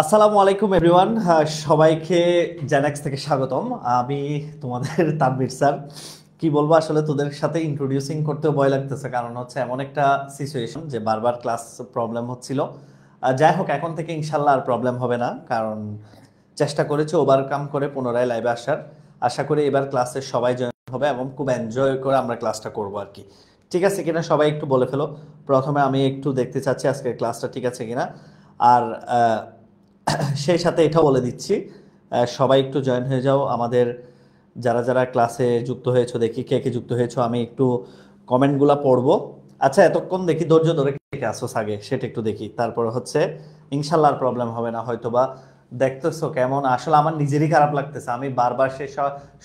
আসসালামু আলাইকুম এভরিওয়ান, সবাইকে জেনএক্স থেকে স্বাগতম। আমি তোমাদের তানভীর স্যার। কি বলবো, আসলে তোদের সাথে ইন্ট্রোডিউসিং করতেও ভয় লাগতেছে, কারণ হচ্ছে এমন একটা সিচুয়েশন যে বারবার ক্লাস প্রবলেম হচ্ছিল। যাই হোক, এখন থেকে ইনশাল্লাহ আর প্রবলেম হবে না, কারণ চেষ্টা করেছি ওভারকাম করে পুনরায় লাইভে আসার। আশা করি এবার ক্লাসে সবাই জয়েন হবে এবং খুব এনজয় করে আমরা ক্লাসটা করবো আর কি। ঠিক আছে কিনা সবাই একটু বলে ফেলো। প্রথমে আমি একটু দেখতে চাচ্ছি আজকের ক্লাসটা ঠিক আছে কিনা। আর সেই সাথে এটাও বলে দিচ্ছি, সবাই একটু জয়েন হয়ে যাও আমাদের। যারা যারা ক্লাসে যুক্ত হয়েছো, দেখি কে কে যুক্ত হয়েছো, আমি একটু কমেন্টগুলো পড়বো। আচ্ছা, এতক্ষণ দেখি ধৈর্য ধরে কে কে আসো আগে সেটা একটু দেখি, তারপর হচ্ছে ইনশাল্লাহ আর প্রবলেম হবে না হয়তোবা। দেখতেছো কেমন, আসলে আমার নিজেরই খারাপ লাগতেছে, আমি বারবার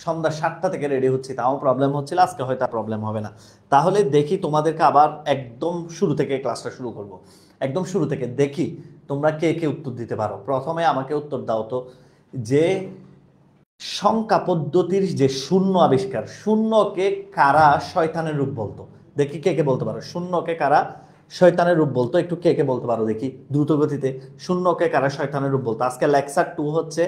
সন্ধ্যা 7টা থেকে রেডি হচ্ছি, তাও প্রবলেম হচ্ছিল। আজকে হয়তো প্রবলেম হবে না। তাহলে দেখি তোমাদেরকে আবার একদম শুরু থেকে ক্লাসটা শুরু করব। একদম শুরু থেকে দেখি তোমরা কে কে উত্তর দিতে পারো। প্রথমে আমাকে উত্তর দাও তো, যে সংখ্যা পদ্ধতির যে শূন্য আবিষ্কার, শূন্যকে কারা শয়তানের রূপ বলতো? দেখি কে কে বলতে পারো, শূন্যকে কারা শয়তানের রূপ বলতো, একটু কে কে বলতে পারো দেখি দ্রুত গতিতে। শূন্যকে কারা শয়তানের রূপ বলতো? আজকে লেকচার 2 হচ্ছে,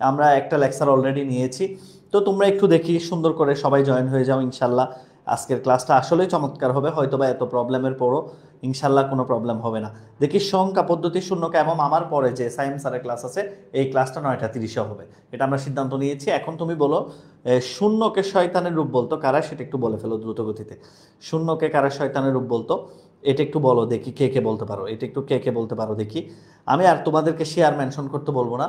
আমরা একটা লেকচার অলরেডি নিয়েছি। তো তোমরা একটু দেখি সুন্দর করে সবাই জয়েন হয়ে যাও ইনশাল্লাহ। আজকের ক্লাসটা আসলেই চমৎকার হবে, হয়তোবা এত প্রবলেমের পরও ইনশাল্লাহ কোনো প্রবলেম হবে না। দেখি সংখ্যা পদ্ধতি শূন্যকে, এবং আমার পরে যে সাইম স্যারের ক্লাস আছে এই ক্লাসটা 9টা 30-এ হবে, এটা আমরা সিদ্ধান্ত নিয়েছি। এখন তুমি বলো, শূন্যকে শয়তানের রূপ বলতো কারা, সেটা একটু বলে ফেলো দ্রুত গতিতে। শূন্যকে কারা শয়তানের রূপ বলতো এটা একটু বলো দেখি, কে কে বলতে পারো, এটা একটু কে কে বলতে পারো দেখি। আমি আর তোমাদেরকে শেয়ার মেনশন করতে বলবো না।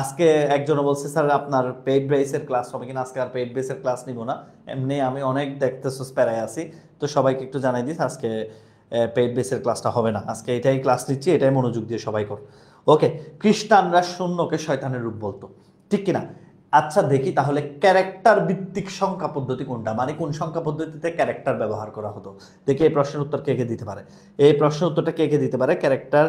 আজকে একজনও বলছে স্যার আপনার পেইড বেসের ক্লাস হবে কিনা, আজকে আর পেইড বেসের ক্লাস নিব না। এমনি আমি অনেক দেখতেছো প্যারায় আছি, তো সবাইকে একটু জানাই দিস আজকে পেইড বেসের ক্লাসটা হবে না। আজকে এটাই ক্লাস নিচ্ছি, এটাই মনোযোগ দিয়ে সবাই কর। ওকে, খ্রিস্টানরা শূন্যকে শয়তানের রূপ বলতো, ঠিক কিনা? আচ্ছা দেখি তাহলে ক্যারেক্টার ভিত্তিক সংখ্যা পদ্ধতি কোনটা, মানে কোন সংখ্যা পদ্ধতিতে ক্যারেক্টার ব্যবহার করা হতো? দেখি এই প্রশ্নের উত্তর কে কে দিতে পারে। এই প্রশ্নের উত্তরটা কে কে দিতে পারে, ক্যারেক্টার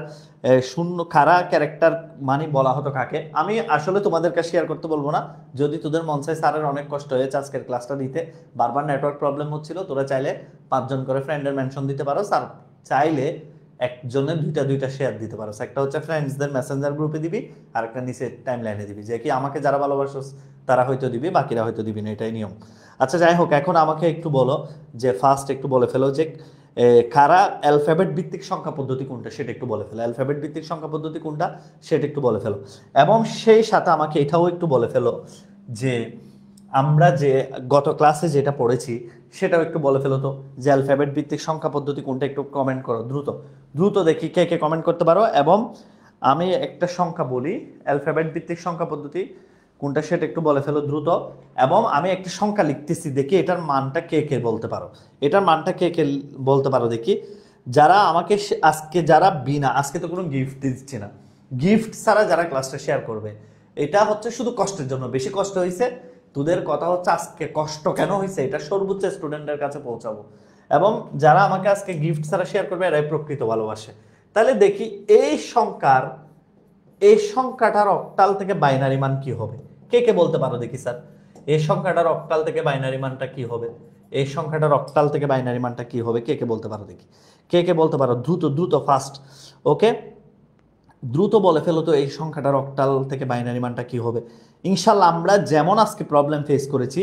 শূন্য খারা ক্যারেক্টার মানে বলা হতো কাকে? আমি আসলে তোমাদেরকে শেয়ার করতে বলবো না, যদি তোদের মন চায়। স্যারের অনেক কষ্ট হয়েছে আজকের ক্লাসটা দিতে, বারবার নেটওয়ার্ক প্রবলেম হচ্ছিল। তোরা চাইলে 5জন করে ফ্রেন্ডের মেনশন দিতে পারো, স্যার চাইলে একজনের দুইটা দুইটা শেয়ার দিতে পারো। একটা হচ্ছে ফ্রেন্ডসদের মেসেঞ্জার গ্রুপে দিবি, আর একটা নিচে টাইম লাইনে দিবি, যে কি আমাকে যারা ভালোবাসো তারা হয়তো দিবি, বাকিরা হয়তো দিবি না, এটাই নিয়ম। আচ্ছা যাই হোক, এখন আমাকে একটু বলো যে ফার্স্ট একটু বলে ফেলো যে কারা অ্যালফাবেট ভিত্তিক সংখ্যা পদ্ধতি কোনটা, সেটা একটু বলে ফেলো। অ্যালফাবেট ভিত্তিক সংখ্যা পদ্ধতি কোনটা সেটা একটু বলে ফেলো। এবং সেই সাথে আমাকে এটাও একটু বলে ফেলো যে আমরা যে গত ক্লাসে যেটা পড়েছি সেটাও একটু বলে ফেলো তো, যে অ্যালফাবেট ভিত্তিক সংখ্যা পদ্ধতি কোনটা, একটু কমেন্ট করো দ্রুত দ্রুত, দেখি কে কে কমেন্ট করতে পারো। এবং আমি একটা সংখ্যা বলি, অ্যালফাবেট ভিত্তিক সংখ্যা পদ্ধতি কোনটা সেটা একটু বলে ফেলো দ্রুত। এবং আমি একটা সংখ্যা লিখতেছি, দেখি এটার মানটা কে কে বলতে পারো, এটার মানটা কে কে বলতে পারো দেখি। যারা আমাকে আজকে যারা বিনা, আজকে তো কোনো গিফট দিচ্ছি না, গিফট ছাড়া যারা ক্লাসটা শেয়ার করবে, এটা হচ্ছে শুধু কষ্টের জন্য। বেশি কষ্ট হয়েছে তোদের, কথা হচ্ছে আজকে কষ্ট কেন হয়েছে এটা সর্বোচ্চ স্টুডেন্টের কাছে পৌঁছাবো। এবং যারা আমাকে আজকে গিফট ছাড়া শেয়ার করবে এরাই প্রকৃত ভালোবাসে। তাহলে দেখি এই সংখ্যাটার অক্টাল থেকে বাইনারি মান কি হবে, কে কে বলতে পারো দেখি স্যার। এই সংখ্যাটার অক্টাল থেকে বাইনারি মানটা কি হবে, এই সংখ্যাটার অক্টাল থেকে বাইনারি মানটা কি হবে, কে কে বলতে পারো দেখি, কে কে বলতে পারো দ্রুত দ্রুত ফাস্ট। ওকে, দ্রুত বলে ফেলো তো এই সংখ্যাটার অক্টাল থেকে বাইনারি মানটা কি হবে। ইনশাল্লাহ আমরা যেমন আজকে প্রবলেম ফেস করেছি,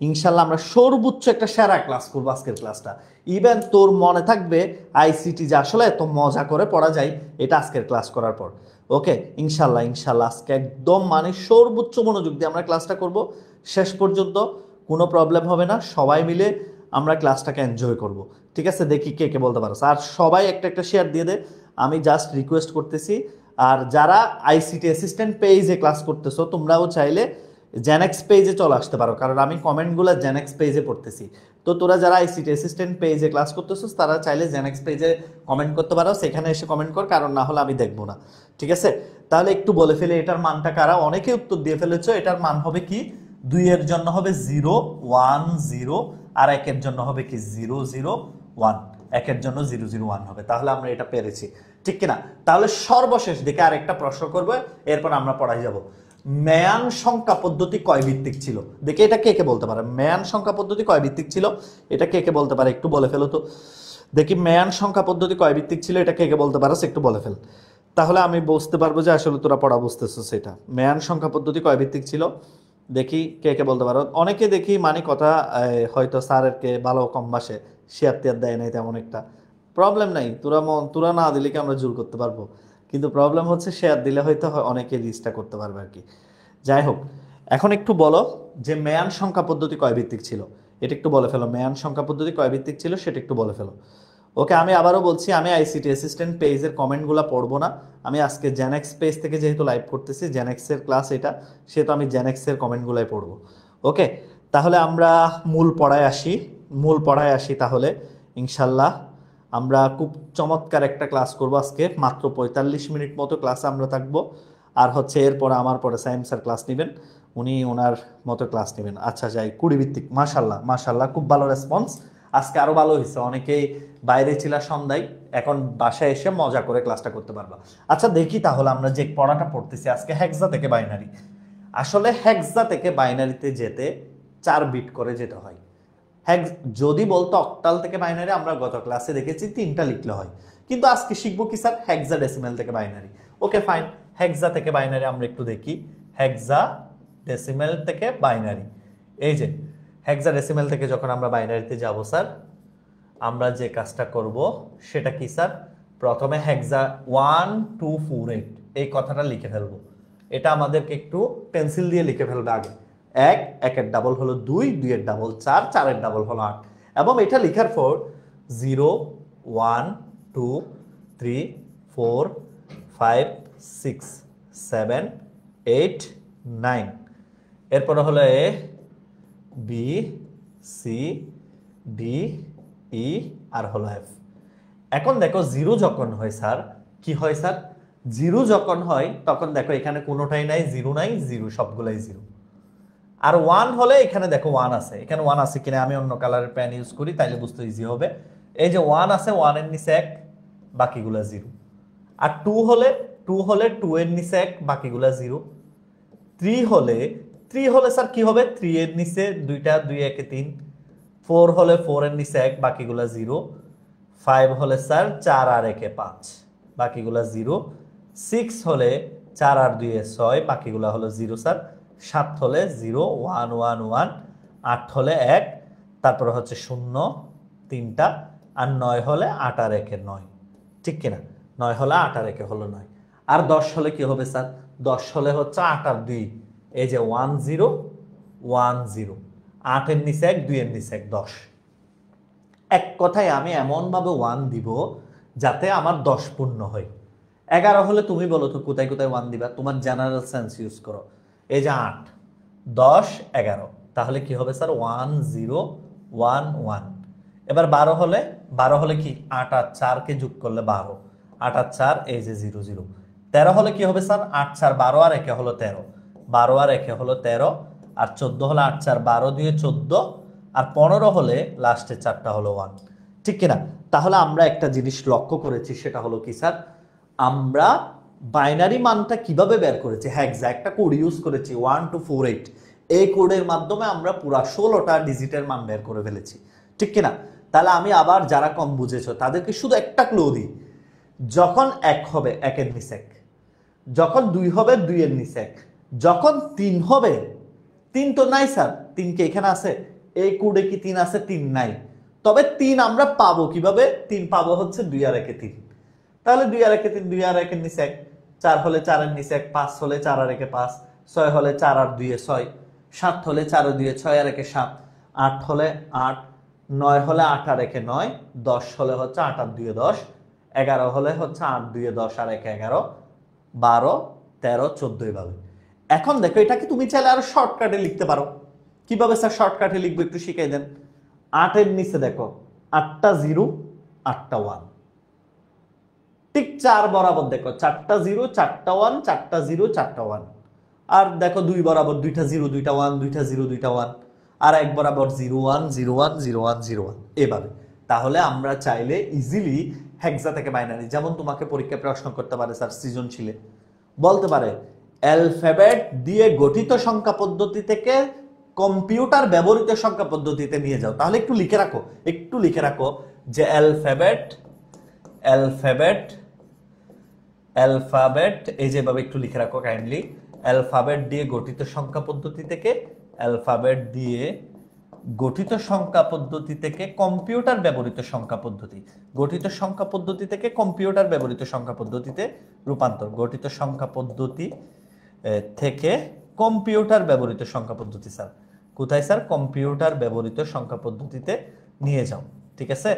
ইনশাল্লাহ আমরা সর্বোচ্চ একটা সেরা ক্লাস করবো আজকের ক্লাসটা। ইভেন তোর মনে থাকবে আইসিটি যে আসলে এত মজা করে পড়া যায় এটা আজকের ক্লাস করার পর। ওকে, ইনশাল্লাহ ইনশাল্লাহ আজকে একদম মানে সর্বোচ্চ মনোযোগ দিয়ে আমরা ক্লাসটা করব, শেষ পর্যন্ত কোনো প্রবলেম হবে না, সবাই মিলে আমরা ক্লাসটাকে এনজয় করব। ঠিক আছে, দেখি কে কে বলতে পারো। আর সবাই একটা একটা শেয়ার দিয়ে দে, আমি জাস্ট রিকোয়েস্ট করতেছি। আর যারা আইসিটি অ্যাসিস্ট্যান্ট পেজে ক্লাস করতেছো তোমরাও চাইলে জেনএক্স পেজে চলে আসতে পারো, কারণ আমি কমেন্টগুলো জেনএক্স পেজে পড়তেছি। তো তোরা যারা আইসিটি অ্যাসিস্ট্যান্ট পেজে ক্লাস করতেছো তারা চাইলে জেনএক্স পেজে কমেন্ট করতে পারো, সেখানে এসে কমেন্ট কর, কারণ না হলে আমি দেখবো না। ঠিক আছে, তাহলে একটু বলে ফেলে এটার মানটা কারা, অনেকে উত্তর দিয়ে ফেলেছো। এটার মান হবে কি, 2 এর জন্য হবে 0 1 0, আর 1 এর জন্য হবে কি 0 0 1, 1 এর জন্য 0 0 1 হবে। তাহলে আমরা এটা পেরেছি, ঠিক কিনা? তাহলে সর্বশেষ দিকে আরেকটা প্রশ্ন করবো, এরপর আমরা পড়াই যাব। মেয়ান সংখ্যা পদ্ধতি কয় ভিত্তিক ছিল, দেখে এটা কে কে বলতে পারে। মেয়ান সংখ্যা পদ্ধতি কয় ভিত্তিক ছিল এটা কে কে বলতে পারে, একটু বলে ফেলো তো দেখি। মেয়ান সংখ্যা পদ্ধতি কয় ভিত্তিক ছিল এটা কে কে বলতে পারো, একটু বলে ফেল। তাহলে আমি বুঝতে পারবো যে আসলে তোরা পড়া বুঝতেছো। সেটা মেয়ান সংখ্যা পদ্ধতি কয় ভিত্তিক ছিল, দেখি কে কে বলতে পারো। অনেকে দেখি মানে কথা হয়তো স্যারেরকে ভালো কম বাসে, শেয়ার টেয়ার দেয় নাই তেমন একটা, প্রবলেম নাই, তোরা না দিলে কি আমরা জোর করতে পারবো, কিন্তু প্রবলেম হচ্ছে শেয়ার দিলে হয়তো অনেকে রিচটা করতে পারবে আর কি। যাই হোক, এখন একটু বলো যে মেয়ান সংখ্যা পদ্ধতি কয় ভিত্তিক ছিল, এটা একটু বলে ফেলো। মেয়ান সংখ্যা পদ্ধতি কয় ভিত্তিক ছিল সেটা একটু বলে ফেলো। ওকে, আমি আবারও বলছি, আমি আইসিটি অ্যাসিস্ট্যান্ট পেজের কমেন্টগুলো পড়বো না। আমি আজকে জেনেক্স পেজ থেকে যেহেতু লাইভ করতেছি, জেনেক্সের ক্লাস এটা, সেহেতু আমি জেনেক্সের কমেন্টগুলোই পড়বো। ওকে, তাহলে আমরা মূল পড়ায় আসি তাহলে। ইনশাল্লাহ আমরা খুব চমৎকার একটা ক্লাস করব আজকে, মাত্র 45 মিনিট মতো ক্লাসে আমরা থাকবো। আর হচ্ছে এরপরে আমার পরে সাইম স্যার ক্লাস নেবেন, উনি ওনার মতো ক্লাস নেবেন। আচ্ছা যাই, 20 ভিত্তিক, মাশাল্লাহ মাশাল্লাহ, খুব ভালো রেসপন্স। আজকে আরো ভালো হয়েছে, অনেকেই বাইরে ছিল সন্ধ্যায়, এখন বাসায় এসে মজা করে ক্লাসটা করতে পারবা। আচ্ছা দেখি তাহলে আমরা যে পড়াটা পড়তেছি আজকে, হেক্সা থেকে বাইনারি। আসলে হেক্সা থেকে বাইনারিতে যেতে 4 বিট করে যেতে হয়। যদি বলতো অক্টাল থেকে বাইনারি, আমরা গত ক্লাসে দেখেছি 3টা লিখলে হয়, কিন্তু আজকে শিখবো কি স্যার, হেক্সা ডেসিমেল থেকে বাইনারি। ওকে ফাইন, হেক্সা থেকে বাইনারি আমরা একটু দেখি। হেক্সা ডেসিমেল থেকে বাইনারি, এই যে হেক্সা ডেসিমেল থেকে যখন আমরা বাইনারিতে যাব স্যার, আমরা যে কাজটা করব সেটা কি স্যার, প্রথমে হেক্সা 1248 এই কথাটা লিখে ফেলবো। এটা আমাদেরকে একটু পেন্সিল দিয়ে লিখে ফেলবে আগে। একের ডাবল হলো 2, 2 এর ডাবল 4, 4 এর ডাবল হলো 8, এবং এটা লিখার পর 0 1 2 3 4 5 6 7 8 9, এরপরে হলো A B C D E আর হলো এফ। এখন দেখো 0 যখন হয় স্যার, কি হয় স্যার, 0 যখন হয় তখন দেখো এখানে কোনোটাই নাই, 0 নাই, 0 সবগুলাই 0। আর 1 হলে এখানে দেখো 1 আছে, এখানে 1 আছে কিনা, আমি অন্য কালারের পেন ইউজ করি তাইলে বুঝতে ইজি হবে। এই যে 1 আছে, 1 এর নিচে 1, বাকিগুলা 0। আর 2 হলে 2 এর নিচে 1, বাকিগুলা 0। 3 হলে স্যার কি হবে, 3 এর নিচে 2টা, 2 1 3। 4 হলে 4 এর নিচে 1, বাকিগুলা 0। 5 হলে স্যার 4 আর 1 5, বাকিগুলা 0। 6 হলে 4 আর 2 6, বাকিগুলা হলো 0 স্যার। 7 হলে 0 1 1 1, 8 হলে 1, তারপরে হচ্ছে 0 3টা, আর 9 হলে 8 আর 1 9, ঠিক কিনা, 9 হলে 8 আর 1 হলো 9। আর 10 হলে কি হবে স্যার, 10 হলে হচ্ছে 8 আর 2, এই যে 1 0 1 0, 8 এর নিচে 1, 2 এর নিচে 1, 10। এক কথায় আমি এমন ভাবে 1 দিব যাতে আমার 10 পূর্ণ হয়। 11 হলে তুমি বলো তো কোথায় কোথায় 1 দিবা, তোমার জেনারেল সেন্স ইউজ করো। এই যে 8 10 11, তাহলে কি হবে স্যার 1 0 1 1। এবার 12 হলে কি, 8 আর 4 কে যোগ করলে 12, 8 আর 4 এই যে 0 0। 13 হলে কি হবে স্যার, 8 4 12 আর 1 হলো 13, 12 আর 1 হলো 13। আর 14 হলে 8 4 12 দিয়ে 14, আর 15 হলে লাস্টে 4টা হলো 1, ঠিক কিনা। তাহলে আমরা একটা জিনিস লক্ষ্য করেছি, সেটা হলো কি স্যার, আমরা বাইনারি মানটা কিভাবে বের করেছি, হেক্সা একটা কোড ইউজ করেছি 1248, এই কোডের মাধ্যমে আমরা পুরা 16টা ডিজিটের মান বের করে ফেলেছি, ঠিক কিনা। তাহলে আমি আবার যারা কম বুঝেছো তাদেরকে শুধু একটা ক্লু দিই, যখন 1 হবে 1 এর নিচে 1, যখন 2 হবে 2 এর নিচে 1, যখন 3 হবে, 3 তো নাই স্যার, 3 কি এখানে আছে, এই কোডে কি 3 আছে, 3 নাই। তবে 3 আমরা পাবো কিভাবে, 3 পাবো হচ্ছে 2 আর 1 3, তাহলে 2 আর 1 3, 2 আর 1 এর নিচে 1, 4 হলে 4 এর নিচে 1, 5 হলে 4 আর 1 5, 6 হলে 4 আর 2 6, 7 হলে 4 আর 2 6 আর 1 7, 8 হলে 8, 9 হলে 8 আর 1 9, 10 হলে হচ্ছে 8 আর 2 10, 11 হলে হচ্ছে 8 2 10 আর 1 11, 12 13 14 এইভাবে। এখন দেখো এটাকে তুমি চাইলে আরো শর্টকাটে লিখতে পারো। কিভাবে স্যার শর্টকাটে লিখবো একটু শিখিয়ে দেন। 8 এর নিচে দেখো 8টা 0 8টা 1, ঠিক 4 বরাবর দেখো 4টা 0 4টা 1, 4টা 0 4টা 1, আর দেখো 2 বরাবর 2টা 0 2টা 1, 2টা 0 2টা 1, আর 1 বরাবর 0 1 0 1 0 1 0 1, এভাবে। তাহলে আমরা চাইলে ইজিলি হেক্সা থেকে বাইনারি, যেমন তোমাকে পরীক্ষায় প্রশ্ন করতে পারে স্যার সৃজনশীলে, বলতে পারে অ্যালফাবেট দিয়ে গঠিত সংখ্যা পদ্ধতি থেকে কম্পিউটার ব্যবহৃত সংখ্যা পদ্ধতিতে নিয়ে যাও, তাহলে একটু লিখে রাখো যে অ্যালফাবেট অ্যালফাবেট, এই যেভাবে একটু লিখে রাখো কাইন্ডলি, অ্যালফাবেট দিয়ে গঠিত সংখ্যা পদ্ধতি থেকে, অ্যালফাবেট দিয়ে গঠিত সংখ্যা পদ্ধতি থেকে কম্পিউটার ব্যবহৃত সংখ্যা পদ্ধতি, গঠিত সংখ্যা পদ্ধতি থেকে কম্পিউটার ব্যবহৃত সংখ্যা পদ্ধতিতে রূপান্তর, গঠিত সংখ্যা পদ্ধতি থেকে কম্পিউটার ব্যবহৃত সংখ্যা পদ্ধতি। স্যার কোথায় স্যার? কম্পিউটার ব্যবহৃত সংখ্যা পদ্ধতিতে নিয়ে যাও। ঠিক আছে,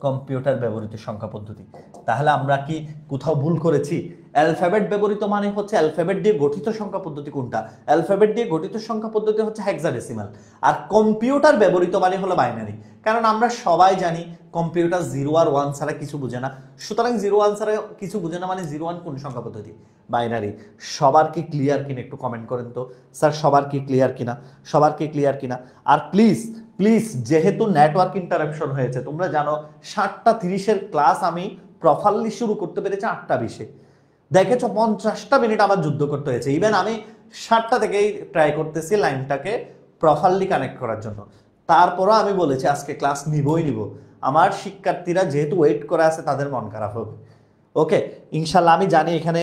কম্পিউটার ব্যবহৃত সংখ্যা পদ্ধতি। তাহলে আমরা কি কোথাও ভুল করেছি? অ্যালফাবেট ব্যবহৃত মানে হচ্ছে অ্যালফাবেট দিয়ে গঠিত সংখ্যা পদ্ধতি কোনটা? অ্যালফাবেট দিয়ে গঠিত সংখ্যা পদ্ধতি হচ্ছে হেক্সাডেসিমাল। আর কম্পিউটার ব্যবহৃত মানে হলো বাইনারি। কারণ আমরা সবাই জানি কম্পিউটার 0 আর 1 ছাড়া কিছু বুঝে না। সুতরাং 0 1 ছাড়া কিছু বুঝে না মানে 0 1 কোন সংখ্যা পদ্ধতি? বাইনারি। সবার কি ক্লিয়ার কিনা একটু কমেন্ট করেন তো স্যার, সবার কি ক্লিয়ার কিনা? সবার কি ক্লিয়ার কিনা? আর প্লিজ প্লিজ, যেহেতু নেটওয়ার্ক ইন্টারাপশন হয়েছে, তোমরা জানো 7:30-এর ক্লাস আমি প্রপারলি শুরু করতে পেরেছি 8:20-এ। দেখেছো 50টা মিনিট আমার যুদ্ধ করতে হয়েছে। ইভেন আমি 7টা থেকেই ট্রাই করতেছি লাইনটাকে প্রপারলি কানেক্ট করার জন্য। তারপরও আমি বলেছি আজকে ক্লাস নিবই নিব। আমার শিক্ষার্থীরা যেহেতু ওয়েট করে আছে, তাদের মন খারাপ হবে। ওকে, ইনশাল্লাহ আমি জানি এখানে,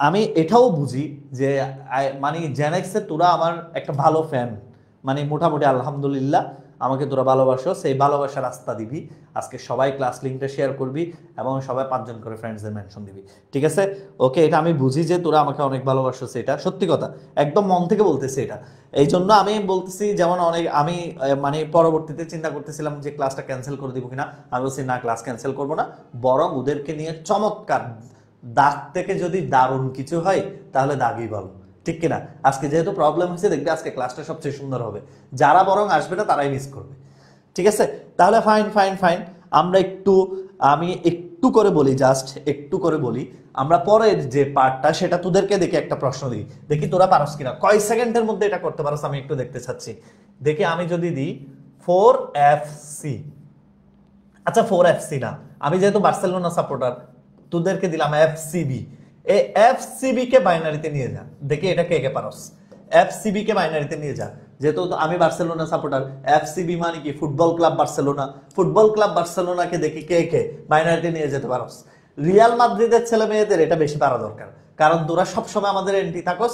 আমি এটাও বুঝি যে মানে জেনেক্সের তোরা আমার একটা ভালো ফ্যান, মানে মোটামুটি আলহামদুলিল্লাহ আমাকে তোরা ভালোবাসো, সেই ভালোবাসার রাস্তা দিবি। আজকে সবাই ক্লাস লিঙ্কটা শেয়ার করবি এবং সবাই 5 জন করে ফ্রেন্ডসদের মেনশন দিবি। ঠিক আছে? ওকে, এটা আমি বুঝি যে তোরা আমাকে অনেক ভালোবাসো, সেটা সত্যি কথা, একদম মন থেকে বলতেছি এটা। এই জন্য আমি বলতেছি, যেমন অনেক আমি মানে পরবর্তীতে চিন্তা করতেছিলাম যে ক্লাসটা ক্যান্সেল করে দিব কিনা। আমি বলছি না, ক্লাস ক্যান্সেল করবো না, বরং ওদেরকে নিয়ে চমৎকার, দাগ থেকে যদি দারুণ কিছু হয় তাহলে দাগই বল, ঠিক কিনা? আজকে যেহেতু প্রবলেম হয়েছে, দেখবে আজকে ক্লাসটা সবচেয়ে সুন্দর হবে। যারা বরং আসবে না তারাই মিস করবে। ঠিক আছে, তাহলে ফাইন ফাইন ফাইন। আমরা আমি একটু করে বলি, জাস্ট একটু করে বলি। আমরা পরের যে পার্টটা, সেটা তোদেরকে দেখে একটা প্রশ্ন দিই, দেখি তোরা পারস কিনা, কয় সেকেন্ডের মধ্যে এটা করতে পারস আমি একটু দেখতে চাচ্ছি। দেখি আমি যদি দিই 4FC, আচ্ছা 4FC না, আমি যেহেতু বার্সেলোনা সাপোর্টার, তোদেরকে দিলাম FCB। এই FCB কে বাইনারিতে নিয়ে যা, দেখি এটা কে কে পারস। FCB কে বাইনারিতে নিয়ে যা। যেহেতু আমি বার্সেলোনা সাপোর্টার, FCB মানে কি? Football club Barcelona. Football club বার্সেলোনাকে দেখি কে কে বাইনারিতে নিয়ে যেতে পারস। রিয়াল মাদ্রিদের ছেলে মেয়েদের এটা বেশি পারা দরকার, কারণ তোরা সবসময় আমাদের এন্টি থাকস।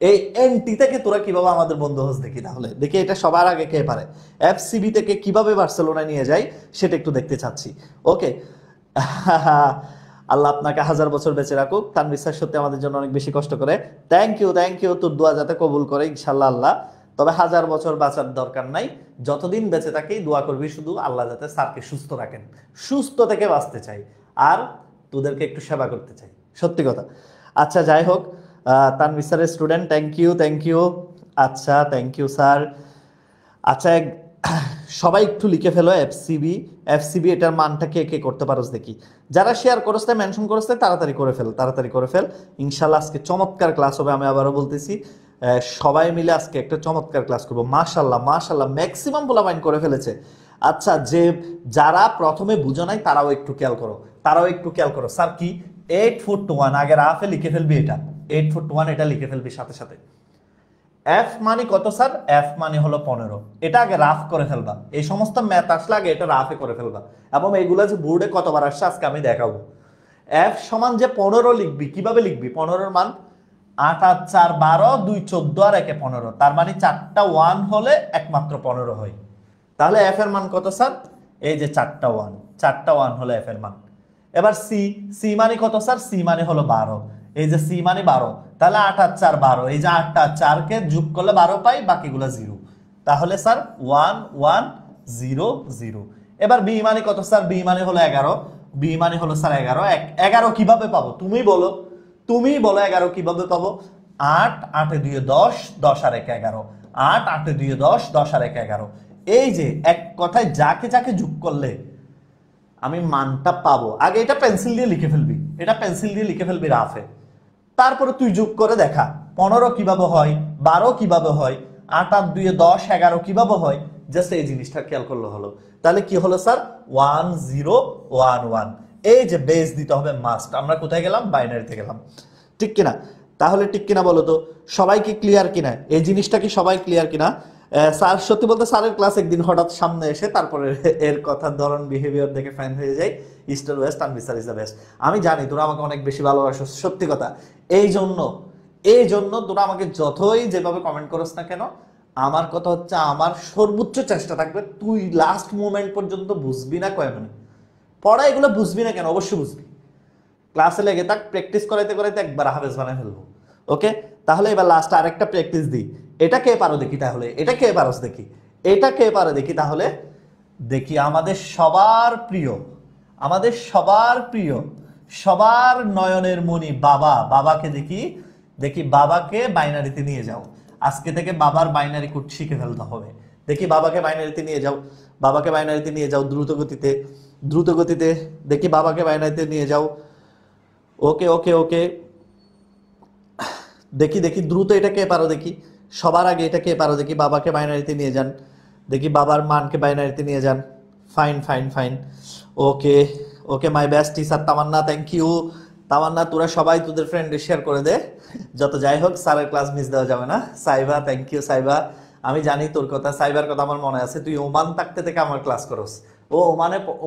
এই এন্টি থেকে তোরা কিভাবে আমাদের বন্ধু হোস দেখি। তাহলে দেখি এটা সবার আগে কে পারে। FCB থেকে কিভাবে বার্সেলোনায় নিয়ে যায় সেটা একটু দেখতে চাচ্ছি। ওকে, আল্লাহ আপনাকে 1000 বছর বেঁচে রাখুক। তানভীর স্যার সত্যি আমাদের জন্য অনেক বেশি কষ্ট করে। থ্যাংক ইউ, তোর দোয়া যাতে কবুল করে ইনশাল্লাহ আল্লাহ। তবে 1000 বছর বাঁচার দরকার নাই, যতদিন বেঁচে থাকি দোয়া করবি শুধু আল্লাহ যাতে স্যারকে সুস্থ রাখেন। সুস্থ থেকে বাঁচতে চাই আর তোদেরকে একটু সেবা করতে চাই, সত্যি কথা। আচ্ছা যাই হোক, তানভীর স্যারের স্টুডেন্ট, থ্যাংক ইউ। আচ্ছা থ্যাংক ইউ স্যার। আচ্ছা সবাই একটু লিখে ফেলো এফসিবি এটার মানটা কে কে করতে পারোস দেখি। যারা শেয়ার করছে, মেনশন করছে, তাড়াতাড়ি করে ফেল। ইনশাল্লাহ আজকে চমৎকার ক্লাস হবে। আমি আবারও বলতেছি, সবাই মিলে আজকে একটা চমৎকার ক্লাস করবো। মাশাল্লাহ ম্যাক্সিমাম পোলাপাইন করে ফেলেছে। আচ্ছা, যারা প্রথমে বুঝো নাই তারাও একটু খেয়াল করো। স্যার কি 8 ফুট 1, আগে রাফে লিখে ফেলবি, এটা 8 ফুট 1 এটা লিখে ফেলবি সাথে সাথে। এফ মানে কত স্যার? এফ মানে হলো 15। এটা আগে রাফ করে ফেলবা, এই সমস্ত ম্যাথ আসলে আগে এটা রাফে করে ফেলবা, এবং এইগুলো যে বোর্ডে কতবার আসছে আজকে আমি দেখাবো। এফ সমান যে 15 লিখবি, কিভাবে লিখবি? 15-এর মান 8 আর 4 12, 2 14 আর 1 15, তার মানে 4টা 1 হলে একমাত্র 15 হয়। তাহলে এফ এর মান কত স্যার? এই যে 4টা 1 হলো এফ এর মান। এবার সি মানে কত স্যার? সি মানে হলো 12, এই যে সি মানে 12, তাহলে 8 আর 4 12, এই যে 8 আর 4 কে যোগ করলে 12 পাই, বাকিগুলো 0। তাহলে স্যার 1 1 0 0। এবার বি মানে কত স্যার? বি মানে হলো 11, বি মানে হলো স্যার 11। 11 কিভাবে পাবো তুমি বলো 11 কিভাবে পাবো? 8 8 এ 2 10, 10 আর 1 11, 8 8 এ 2 10, 10 আর 1 11। এই যে এক কথায় যাকে যাকে যোগ করলে আমি মানটা পাবো, আগে এটা পেন্সিল দিয়ে লিখে ফেলবি রাফে। তারপরে তুই যোগ করে দেখা 15 কিভাবে হয়, 12 কিভাবে হয়, 8 আর 2 10, 11 কিভাবে হয়। জাস্ট এই জিনিসটা খেয়াল করলে হলো। তাহলে কি হলো স্যার? 1 0 1 1। এই যে বেস দিতে হবে মাস্ট। আমরা কোথায় গেলাম? বাইনারিতে গেলাম, ঠিক কিনা? তাহলে ঠিক কিনা বলো তো, সবাই কি ক্লিয়ার কিনা? এই জিনিসটা কি সবাই ক্লিয়ার কিনা? স্যার সত্যি বলতে স্যারের ক্লাস একদিন হঠাৎ সামনে এসে তারপরে এর কথার ধরন বিহেভিয়ার দেখে ফ্যান হয়ে যায়। East or West, Tanvir sir is the best. আমি জানি তোরা আমাকে অনেক বেশি ভালোবাসো, সত্যি কথা। এই জন্য তোরা আমাকে যতই যেভাবে কমেন্ট করস না কেন, আমার কথা হচ্ছে আমার সর্বোচ্চ চেষ্টা থাকবে তুই লাস্ট মোমেন্ট পর্যন্ত বুঝবি না কয় মানে পড়া, এগুলো বুঝবি না কেন, অবশ্যই বুঝবি। ক্লাসে লেগে থাক, প্র্যাকটিস করাইতে করাইতে একবার হাফেজ বানায় ফেলবো। ওকে, তাহলে এবার লাস্ট আরেকটা প্র্যাকটিস দিই। এটা কে পারো দেখি, তাহলে এটা কে পারোস দেখি, এটা কে পারো দেখি। তাহলে দেখি আমাদের সবার প্রিয়, আমাদের সবার প্রিয়, সবার নয়নের মণি বাবা, বাবাকে দেখি। দেখি বাবাকে বাইনারিতে নিয়ে যাও। আজকে থেকে বাবার বাইনারি কোড শিখে ফেলতে হবে। দেখি বাবাকে বাইনারিতে নিয়ে যাও, বাবাকে বাইনারিতে নিয়ে যাও দ্রুত গতিতে, দ্রুত গতিতে। দেখি বাবাকে বাইনারিতে নিয়ে যাও। ওকে ওকে ওকে, দেখি দেখি দ্রুত এটা কে পারো দেখি, সবার আগে এটা কে পারো দেখি। বাবাকে বাইনারিতে নিয়ে যান, দেখি বাবার মানকে বাইনারিতে নিয়ে যান। Fine fine fine, okay okay, my best teacher Tamanna, thank you. Tamanna তোরা সবাই তোদের ফ্রেন্ডে শেয়ার করে দে, যত যাই হোক স্যারের ক্লাস মিস দেওয়া যাবে না। Saiba, thank you Saiba. আমি জানি তোর কথা, সাইবার কথা আমার মনে আছে, তুই ওমান থাকতে থেকে আমার ক্লাস করস। ও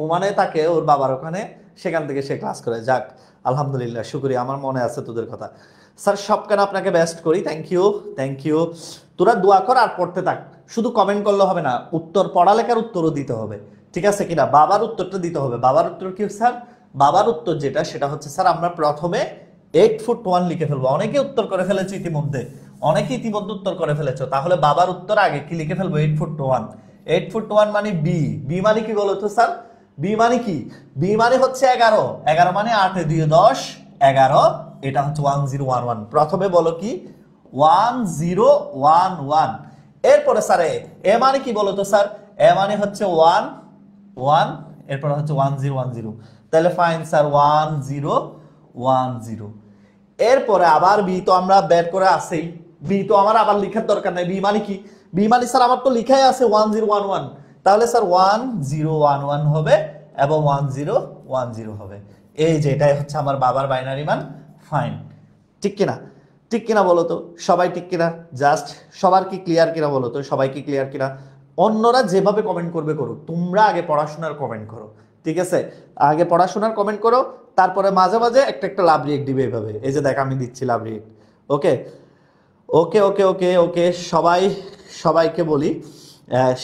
ওমানে থাকে ওর বাবার ওখানে, সেখান থেকে সে ক্লাস করে। যাক আলহামদুলিল্লাহ, শুকরিয়া, আমার মনে আছে তোদের কথা। স্যার সব কেন আপনাকে বেস্ট করি, থ্যাংক ইউ থ্যাংক ইউ। তোরা দোয়া কর আর পড়তে থাক, শুধু কমেন্ট করলে হবে না, উত্তর পড়ালেখার উত্তরও দিতে হবে, ঠিক আছে কিনা। বাবার উত্তরটা দিতে হবে। বাবার উত্তর কি স্যার? বাবার উত্তর যেটা সেটা হচ্ছে স্যার আমরা প্রথমে 8 ফুট 1 লিখে ফেলবো। অনেকে উত্তর করে ফেলেছো ইতিমধ্যে, অনেকে ইতিমধ্যে উত্তর করে ফেলেছো। তাহলে বাবার উত্তর আগে কি লিখে ফেলবো? 8 ফুট 1। 8 ফুট 1 মানে বি। বি মানে কি বলো তো স্যার? বি মানে কি? বি মানে হচ্ছে 11। 11 মানে 8 এ 2 10, 11। এটা হচ্ছে 1011। প্রথমে বলো কি? 1011। এরপরে স্যার এ মানে কি বলো তো স্যার? এ মানে হচ্ছে 1 1, এরপর হচ্ছে 1010। তাহলে ফাইন স্যার 1010। এরপরে আবার বি তো আমরা বের করে আসেই, বি তো আমার আবার লিখার দরকার নাই। বি মানে কি? বি মানে স্যার আমার তো লিখাই আছে 1011। তাহলে স্যার 1011 হবে এবং 1010 হবে। এই যে এটাই হচ্ছে আমার বাবার বাইনারি মান। ফাইন, ঠিক কিনা? ঠিক কিনা বলো তো সবাই, ঠিক কিনা? জাস্ট সবার কি ক্লিয়ার কিনা বলো তো, সবাই কি ক্লিয়ার কিনা? অন্যরা যেভাবে কমেন্ট করবে করো, তোমরা আগে পড়াশোনার কমেন্ট করো, ঠিক আছে? আগে পড়াশোনার কমেন্ট করো, তারপরে মাঝে মাঝে একটা একটা লাভ রিয়েক্ট দিবে এইভাবে। এই যে দেখ আমি দিচ্ছি লাভ রিয়েক্ট। ওকে ওকে ওকে ওকে ওকে, সবাইকে বলি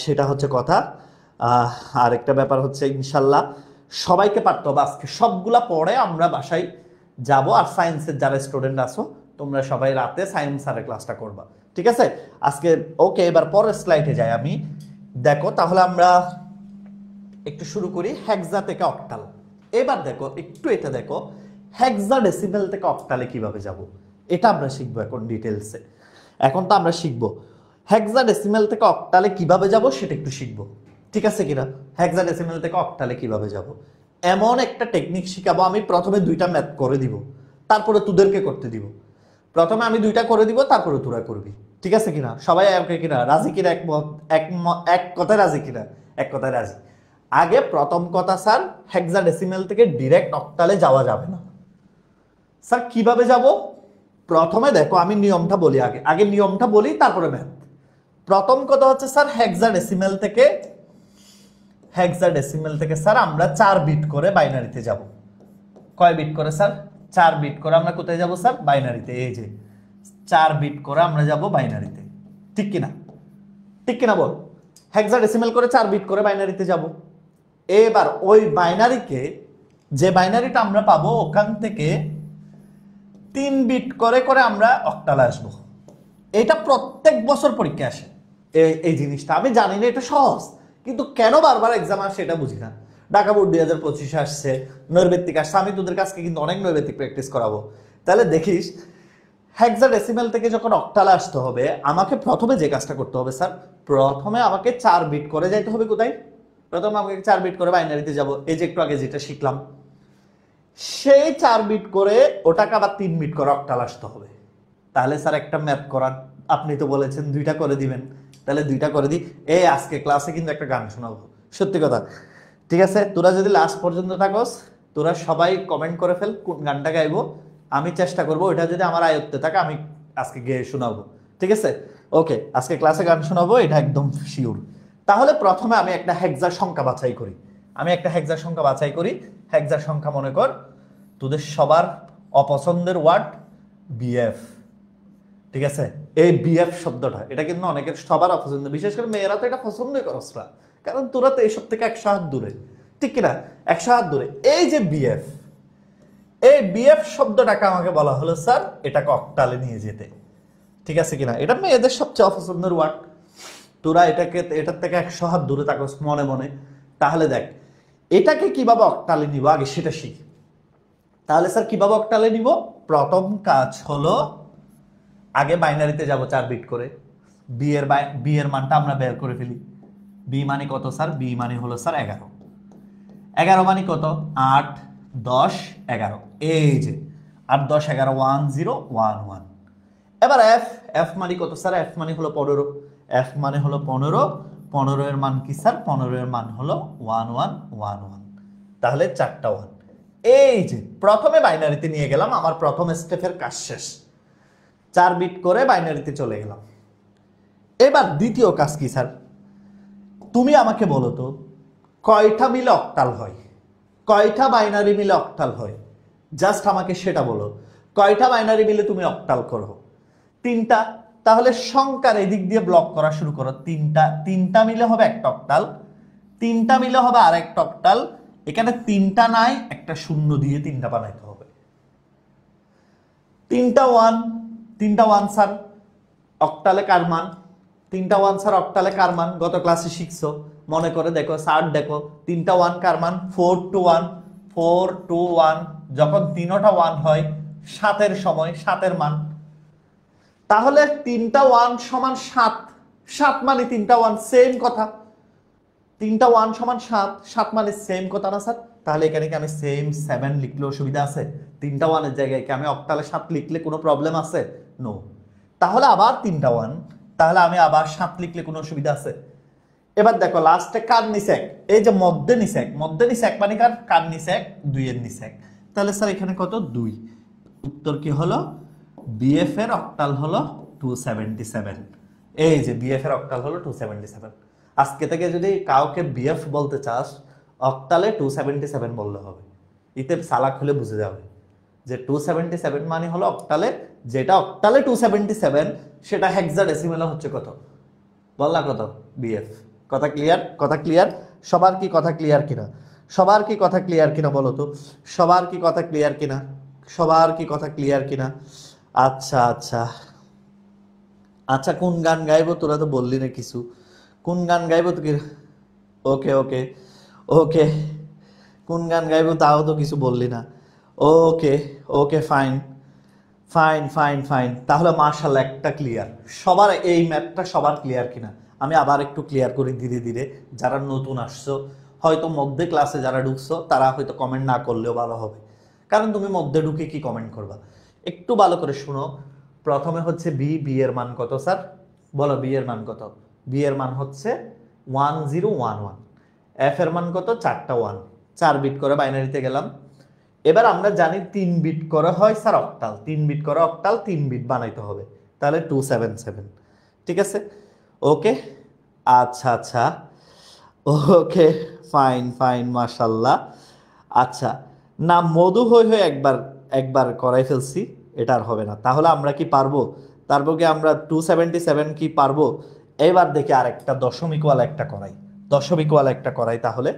সেটা হচ্ছে কথা। আরেকটা ব্যাপার হচ্ছে ইনশাল্লাহ সবাইকে পারতে হবে আজকে। সবগুলা পড়ে আমরা বাসায় যাব। আর সায়েন্সের যারা স্টুডেন্ট আছো তোমরা সবাই রাতে সায়েন্স স্যারের ক্লাসটা করবা, ঠিক আছে আজকে? ওকে, এবার পরের স্লাইডে যাই আমি। দেখো তাহলে আমরা একটু শুরু করি হেক্সা থেকে অক্টাল। এবার দেখো একটু এটা দেখো, হেক্সাডেসিমেল থেকে অক্টালে কিভাবে যাব, এটা আমরা শিখবো এখন ডিটেলসে। এখন তো আমরা শিখবো হেক্সাডেসিমেল থেকে অক্টালে কিভাবে যাব, সেটা একটু শিখবো, ঠিক আছে কিনা? হেক্সাডেসিমেল থেকে অক্টালে কিভাবে যাব, এমন একটা টেকনিক শিখাবো আমি। প্রথমে 2টা ম্যাথ করে দিব, তারপরে তোদেরকে করতে দিব। প্রথমে আমি 2টা করে দিব, তারপরে তোরা করবি, ঠিক আছে কিনা? সবাই ওকে কিনা? রাজি কিনা? এক কথায় রাজি কিনা? এক কথায় রাজি। আগে প্রথম কথা স্যার, হেক্সাডেসিমেল থেকে ডিরেক্ট অক্টালে যাওয়া যাবে না। স্যার কিভাবে যাব? প্রথমে দেখো আমি নিয়মটা বলি, আগে নিয়মটা বলি, তারপরে ম্যাথ। প্রথম কথা হচ্ছে স্যার হেক্সাডেসিমেল থেকে স্যার আমরা 4 বিট করে বাইনারিতে যাব। কয় বিট করে স্যার? 4 বিট করে আমরা কোথায় যাব স্যার? বাইনারিতে। এই যে 4 বিট করে আমরা যাব বাইনারিতে, ঠিক কিনা? ঠিক কিনা বল? হেক্সাডেসিমেল করে 4 বিট করে বাইনারিতে যাব। এবার ওই বাইনারিকে, যে বাইনারিটা আমরা পাবো ওখান থেকে 3 বিট করে করে আমরা অক্টালে আসবো। এটা প্রত্যেক বছর পরীক্ষা আসে এই জিনিসটা। আমি জানি না এটা সহজ, কিন্তু কেন বারবার এক্সাম আসে এটা বুঝি না। ঢাকা বোর্ড 2025 আসছে, নৈর্ব্যক্তিক আসছে। আমি তোদের কাছে কিন্তু অনেক নৈর্ব্যক্তিক প্র্যাকটিস করাবো। তাহলে দেখিস হেক্সাডেসিমেল থেকে যখন অক্টালে আসতে হবে, আমাকে প্রথমে যে কাজটা করতে হবে স্যার, প্রথমে আমাকে 4 বিট করে যাইতে হবে। কোথায়? প্রথমে আমাকে 4 বিট করে বাইনারিতে যাব। এই যে একটু আগে যেটা শিখলাম, সেই 4 বিট করে ওটাকে আবার 3 বিট করে অক্টাল আসতে হবে। তাহলে স্যার একটা ম্যাথ করার, আপনি তো বলেছেন 2টা করে দিবেন, তাহলে 2টা করে দিই। এই আজকে ক্লাসে কিন্তু একটা গান শোনাবো, সত্যি কথা, ঠিক আছে? তোরা যদি লাস্ট পর্যন্ত থাকোস, তোরা সবাই কমেন্ট করে ফেল কোন গানটা গাইবো। আমি চেষ্টা করবো ওইটা যদি আমার আয়ত্তে থাকে আমি আজকে গেয়ে শোনাবো, ঠিক আছে? ওকে, আজকে ক্লাসে গান শোনাবো, এটা একদম শিওর। তাহলে প্রথমে আমি একটা হেক্সার সংখ্যা বাছাই করি। হেক্সার সংখ্যা মনে কর তোদের সবার অপছন্দের ওয়ার্ড বিএফ। ঠিক আছে, এই বিএফ শব্দটা এটা কিন্তু অনেকের সবার অপছন্দ, বিশেষ করে মেয়েরা তো এটা পছন্দই করছ না, কারণ তোরা তো এইসব থেকে 100 হাত দূরে, ঠিক কিনা? 100 হাত দূরে। এই যে বিএফ, এই বিএফ শব্দটাকে আমাকে বলা হলো স্যার এটাকে অক্টালে নিয়ে যেতে। ঠিক আছে কিনা? এটা মেয়েদের সবচেয়ে অপছন্দের ওয়ার্ড। তোরা এটার থেকে 100 হাত দূরে থাকস মনে মনে। তাহলে দেখ এটাকে কিভাবে অক্টালে নিব আগে সেটা শিখ। তাহলে স্যার কিভাবে অক্টালে নিব? প্রথম কাজ হলো আগে বাইনারিতে যাব 4 বিট করে। বি এর মানটা আমরা বের করে ফেলি। বি মানে কত স্যার? বি মানে হলো স্যার 11। 11 মানে কত? 8 10 11। এই যে 8 10 11 1 0 1 1। এবার এফ মানে কত স্যার? এফ মানে হলো 15। এফ মানে হলো 15। 15 এর মান কি স্যার? 15 এর মান হলো 1 1 1 1। তাহলে 4টা 1। এই যে প্রথমে বাইনারিতে নিয়ে গেলাম, আমার প্রথম স্টেপের কাজ শেষ। 4 বিট করে বাইনারিতে চলে গেলাম। এবার দ্বিতীয় কাজ কি স্যার? তুমি আমাকে বলো তো কয়টা মিলে অক্টাল হয়? কয়টা বাইনারি মিলে অক্টাল হয়? জাস্ট আমাকে সেটা বলো। কয়টা বাইনারি মিলে তুমি অক্টাল করো? 3টা। তাহলে সংখ্যার এদিক দিয়ে ব্লক করা শুরু করো। 3টা মিলে হবে একটা অক্টাল, 3টা মিলে হবে আরেকটা অক্টাল। এখানে 3টা নাই, একটা শূন্য দিয়ে 3টা বানাইতে হবে। 3টা 1 স্যার অক্টালে কার মান? 3টা 1 স্যার অক্টালে কার মান? গত ক্লাসে শিখছো, মনে করে দেখো, স্যার দেখো 3টা 1 কার মান? 4 to 1। 4 to 1 যখন 3টা 1 হয় 7 এর সময় 7 এর মান। তাহলে 3টা 1 সমান 7। 7 মানে 3টা 1 সেম কথা। 3টা 1 সমান 7, 7 মানে সেম কথা না স্যার? তাহলে এখানে কি আমি সেম 7 লিখলে অসুবিধা আছে? 3টা 1 এর জায়গায় কি আমি অক্টালে 7 লিখলে কোনো প্রবলেম আছে? নো। তাহলে আবার 3টা 1, তাহলে আমি আবার 7 লিখলে কোনো অসুবিধা আছে? এবার দেখো লাস্টে কার নিচে এক, এই যে মধ্যে নিচে এক, মধ্যে নিচে এক মানে কার নিচে এক? 2 এর নিচে এক। তাহলে স্যার এখানে কত? 2। উত্তর কি হলো? বিএফ এর অক্টাল হলো 277। এই যে বিএফ এর অক্টাল হলো 277। আজকে থেকে যদি কাউকে বিএফ বলতে চাস, অক্টালে 277 বললে হবে। ইতে সালাক হলে বুঝে যাবে যে 277 মানে হলো অক্টালে, যেটা অক্টালে 277 সেটা হেক্সাডেসিমেলে হচ্ছে কত? বললা কত? বিএফ। কথা ক্লিয়ার? কথা ক্লিয়ার? সবার কি কথা ক্লিয়ার কিনা? সবার কি কথা ক্লিয়ার কিনা বলো তো? সবার কি কথা ক্লিয়ার কিনা? সবার কি কথা ক্লিয়ার কিনা? আচ্ছা আচ্ছা আচ্ছা, কোন গান গাইবো তোরা তো বললি না কিছু। কোন গান গাইবো তো কি? ওকে ওকে ওকে, কোন গান গাইবো তাও তো কিছু বললি না। ওকে ওকে, ফাইন ফাইন ফাইন ফাইন। তাহলে মার্শাল্লাহ একটা ক্লিয়ার। সবার এই ম্যাথটা সবার ক্লিয়ার কিনা আমি আবার একটু ক্লিয়ার করি ধীরে ধীরে। যারা নতুন আসছো, হয়তো মধ্যে ক্লাসে যারা ঢুকছো তারা হয়তো কমেন্ট না করলেও ভালো হবে, কারণ তুমি মধ্যে ঢুকে কি কমেন্ট করবা? একটু ভালো করে শুনো। প্রথমে হচ্ছে বি এর মান কত স্যার? বলো বি এর মান কত? বি এর মান হচ্ছে 1011। এফ এর মান কত? 4টা 1। 4 বিট করে বাইনারিতে গেলাম। এবার আমরা জানি 3 বিট করে হয় স্যার অক্টাল। 3 বিট করে অক্টাল, 3 বিট বানাইতে হবে। তাহলে 277। ঠিক আছে, ওকে, আচ্ছা আচ্ছা, ওকে, ফাইন ফাইন, মাশাল্লাহ। আচ্ছা, না মধু হয়ে হয়ে একবার একবার করাই ফেলছি, এটা আর হবে না। তাহলে আমরা কি পারবো? তারপর কি আমরা 277 কি পারবো? এবার দেখি আরেকটা দশমিক ওয়ালা একটা করাই। দশমিক ওয়ালা একটা করাই তাহলে।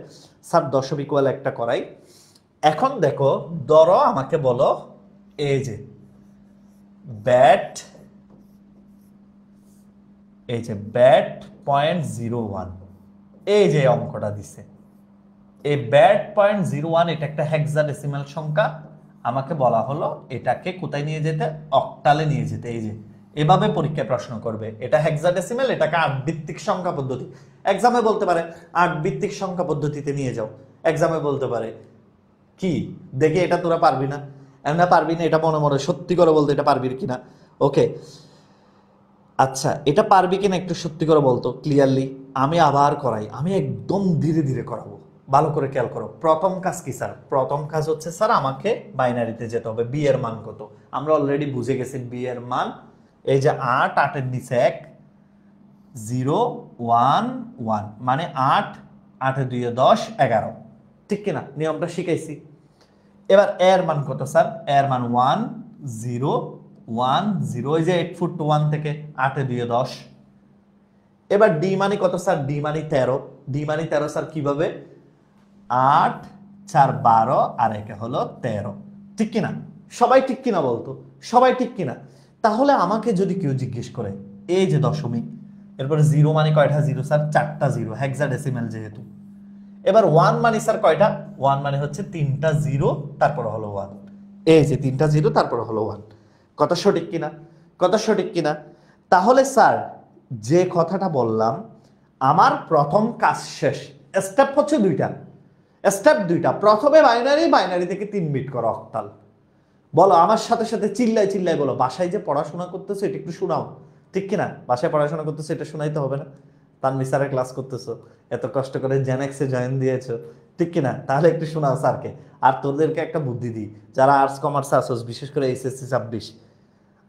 স্যার দশমিক ওয়ালা একটা করাই। এখন দেখো, ধরো আমাকে বলো এই যে ব্যাট, এই যে ব্যাট 0.01, এই যে অঙ্কটা দিছে, এই ব্যাট 0.01 এটা একটা হেক্সাডেসিমাল সংখ্যা। আমাকে বলা হলো এটাকে কোথায় নিয়ে যেতে? অক্টালে নিয়ে যেতে। এই যে এভাবে পরীক্ষায় প্রশ্ন করবে, এটা হেক্সাডেসিমাল, এটাকে 8 ভিত্তিক সংখ্যা পদ্ধতি। এক্সামে বলতে পারে 8 ভিত্তিক সংখ্যা পদ্ধতিতে নিয়ে যাও। এক্সামে বলতে পারে কি, দেখি এটা তোরা পারবি না, এমন পারবি না, এটা মনে মনে সত্যি করে বলতো এটা পারবি কিনা। ওকে, আচ্ছা এটা পারবি কিনা একটু সত্যি করে বলতো ক্লিয়ারলি। আমি আবার করাই, আমি একদম ধীরে ধীরে করাবো, ভালো করে খেয়াল করো। প্রথম কাজ কি স্যার? প্রথম কাজ হচ্ছে স্যার আমাকে বাইনারিতে যেতে হবে। বি এর মান কত? আমরা অলরেডি বুঝে গেছি বি এর মান এই যে 8, 8 এর নিচে 1, 011 মানে 8, 8 এ 2 এ 10, 11, ঠিক কিনা? নিয়মটা শিখাইছি। এবার এর মান কত স্যার? এর মান 1 0 1 0, এই যে 8 ফুট টু 1 থেকে 8 এ 2 এ 10। এবার ডি মানে কত স্যার? ডি মানে 13। ডি মানে 13 স্যার কিভাবে? 8 4 12 আর একে হলো 13, ঠিক কিনা? সবাই ঠিক কিনা বলতো? সবাই ঠিক কিনা? তাহলে আমাকে যদি কেউ জিজ্ঞেস করে এই যে দশমিক, এরপরে জিরো মানে কয়টা জিরো স্যার? 4টা জিরো, হেক্সাডেসিমাল যেহেতু। এবার ওয়ান মানে স্যার কয়টা? ওয়ান মানে হচ্ছে 3টা জিরো, তারপরে হলো ওয়ান। এই যে 3টা জিরো তারপরে হলো ওয়ান। কথা সঠিক কিনা? কথা সঠিক কিনা? তাহলে স্যার যে কথাটা বললাম, আমার প্রথম কাজ শেষ। স্টেপ হচ্ছে দুইটা, স্টেপ দুইটা। প্রথমে বাইনারি, বাইনারি থেকে 3 বিট করো অক্টাল। বলো আমার সাথে সাথে, চিল্লাই চিল্লাই বলো। বাসায় যে পড়াশোনা করতেছো এটা একটু শোনাও, ঠিক কিনা? বাসায় পড়াশোনা করতেছো এটা শোনাইতে হবে না? তানভীর স্যারের ক্লাস করতেছো, এত কষ্ট করে জেনেক্সে জয়েন দিয়েছো, ঠিক কিনা? তাহলে একটু শোনাও স্যারকে। আর তোদেরকে একটা বুদ্ধি দিই, যারা আর্টস কমার্স আসোস, বিশেষ করে এইচএসসি 26,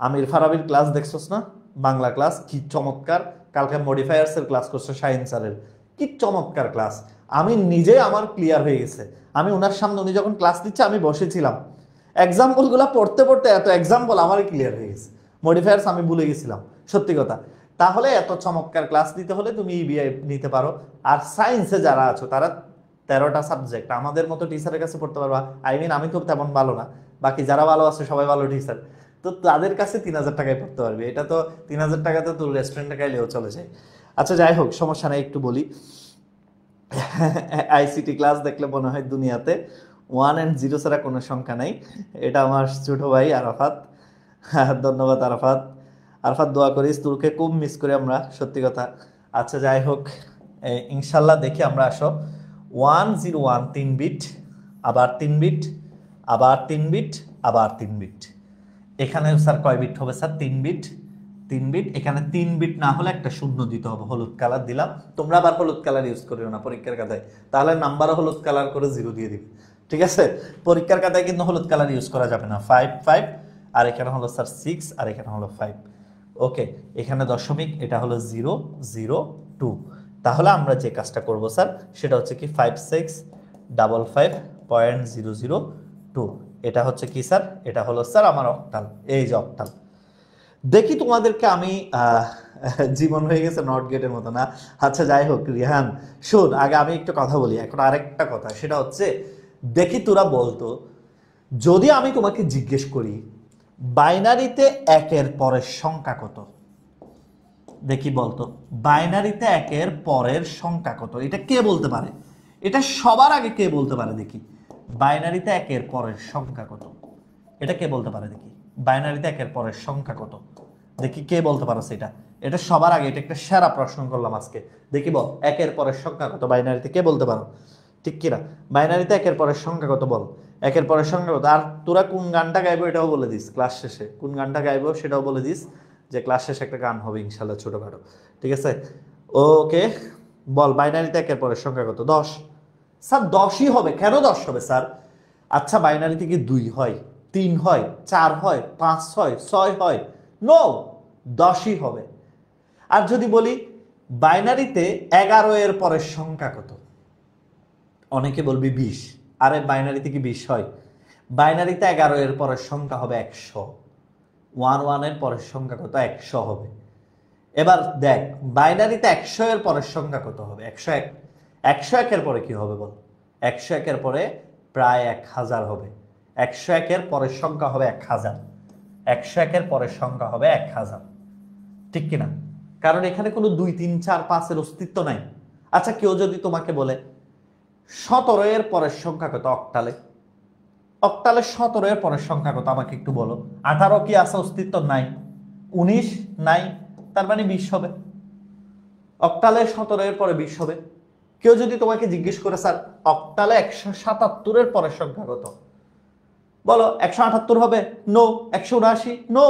আমির ফারাবির ক্লাস দেখছোস না? বাংলা ক্লাস কি চমৎকার। কালকে মডিফায়ার্স এর ক্লাস করছো শাহিন স্যারের, কি চমৎকার ক্লাস। আমি নিজে, আমার ক্লিয়ার হয়ে গেছে। আমি ওনার সামনে, উনি যখন ক্লাস দিচ্ছে আমি বসেছিলাম, এক্সাম্পল গুলা পড়তে পড়তে এত এক্সাম্পল আমারই ক্লিয়ার হয়ে গেছে। মডিফায়ার্স আমি ভুলে গেছিলাম, সত্যি কথা। তাহলে এত চমৎকার ক্লাস নিতে হলে তুমি ইবিআই নিতে পারো। আর সায়েন্সে যারা আছো তারা 13টা সাবজেক্ট আমাদের মতো টিচারের কাছে পড়তে পারবা। আই মিন আমি তো তেমন ভালো না, বাকি যারা ভালো আছে সবাই ভালো টিচার, তো তাদের কাছে 3000 টাকায় পড়তে পারবে। এটা তো 3000 টাকাতে তো রেস্টুরেন্টে খাইলেও চলে যায়। আচ্ছা যাই হোক, সমস্যা নেই, একটু বলি। আইসিটি ক্লাস দেখলে মনে হয় দুনিয়াতে 1 and 0 ছাড়া কোনো সংখ্যা নাই। এটা আমার ছোট ভাই আরাফাত। ধন্যবাদ আরাফাত। আরাফাত দোয়া করিস, তোকে খুব মিস করি আমরা, সত্যি কথা। আচ্ছা যাই হোক, ইনশাল্লাহ দেখি আমরা। আসো 101 3 বিট, আবার 3 বিট, আবার 3 বিট, আবার 3 বিট। এখানে স্যার কয় বিট হবে স্যার? 3 বিট। 3 বিট। এখানে 3 বিট না হলে একটা শূন্য দিতে হবে, হলুদ কালার দিলাম। তোমরা আবার হলুদ কালার ইউজ করিও না পরীক্ষার খাতায়, তাহলে নাম্বারও হলুদ কালার করে 0 দিয়ে দিবে, ঠিক আছে? পরীক্ষার খাতায় কিন্তু হলুদ কালার ইউজ করা যাবে না। 5 5, আর এখানে হলো স্যার 6, আর এখানে হলো 5। ওকে, এখানে দশমিক, এটা হলো 0 0 2। তাহলে আমরা যে কাজটা করব স্যার সেটা হচ্ছে কি 5655.002। এটা হচ্ছে কি স্যার? এটা হলো স্যার আমার অক্টাল, এই যে অক্টাল। দেখি তোমাদেরকে আমি জীবন হয়ে গেছে নট গেটের মতো না। আচ্ছা যাই হোক রিহান, শোন, আগে আমি একটু কথা বলি। এখন আরেকটা কথা, সেটা হচ্ছে দেখি তোরা বলতো, যদি আমি তোমাকে জিজ্ঞেস করি বাইনারিতে একের পরের সংখ্যা কত, দেখি বলতো বাইনারিতে একের পরের সংখ্যা কত? এটা কে বলতে পারে? এটা সবার আগে কে বলতে পারে দেখি? বাইনারিতে একের পরের সংখ্যা কত? এটা কে বলতে পারে দেখি? বাইনারিতে একের পরের সংখ্যা কত? দেখি কে বলতে পারো সেটা। এটা সবার আগে, এটা একটা সেরা প্রশ্ন করলাম আজকে। দেখি বল, একের পরের সংখ্যা কত বাইনারিতে, কে বলতে পারো? ঠিক কিনা? বাইনারিতে একের পরের সংখ্যা কত বল? একের পরের সংখ্যা কত? আর তোরা কোন গানটা গাইবো এটাও বলে দিস ক্লাস শেষে, কোন গানটা গাইবো সেটাও বলে দিস, যে ক্লাস শেষে একটা গান হবে ইনশাল্লাহ ছোটখাটো, ঠিক আছে? ওকে, বল বাইনারিতে একের পরের সংখ্যা কত? 10। স্যার 10ই হবে, কেন 10 হবে স্যার? আচ্ছা বাইনারিতে কি 2 হয়, 3 হয়, 4 হয়, 5 হয়, 6 হয়? নো, 10ই হবে। আর যদি বলি বাইনারিতে 11 এর পরের সংখ্যা কত? অনেকে বলবি 20। আরে বাইনারিতে কি 20 হয়? বাইনারিতে 11 এর পরের সংখ্যা হবে 100। 11 এর পরের সংখ্যা কত? 100 হবে। এবার দেখ বাইনারিতে 100 এর পরের সংখ্যা কত হবে? 101। 101 এর পরে কি হবে বল? 101 এর পরে প্রায় 1000 হবে। 101 এর পরের সংখ্যা হবে 1000। 101 এর পরের সংখ্যা হবে 1000, ঠিক কিনা? কারণ এখানে কোনো 2 3 4 5 এর অস্তিত্ব নাই। আচ্ছা কেউ যদি তোমাকে বলে 17 এর পরের সংখ্যা কত অক্টালে? অক্টালে 17 এর পরের সংখ্যা কত আমাকে একটু বলো। 18 কি আছে? অস্তিত্ব নাই। 19 নাই, তার মানে 20 হবে। অক্টালে 17 এর পরে 20 হবে। কেউ যদি তোমাকে জিজ্ঞেস করে স্যার অক্টালে 177 এর পরের সংখ্যা কত, বলো 178 হবে? নো। 179? নো।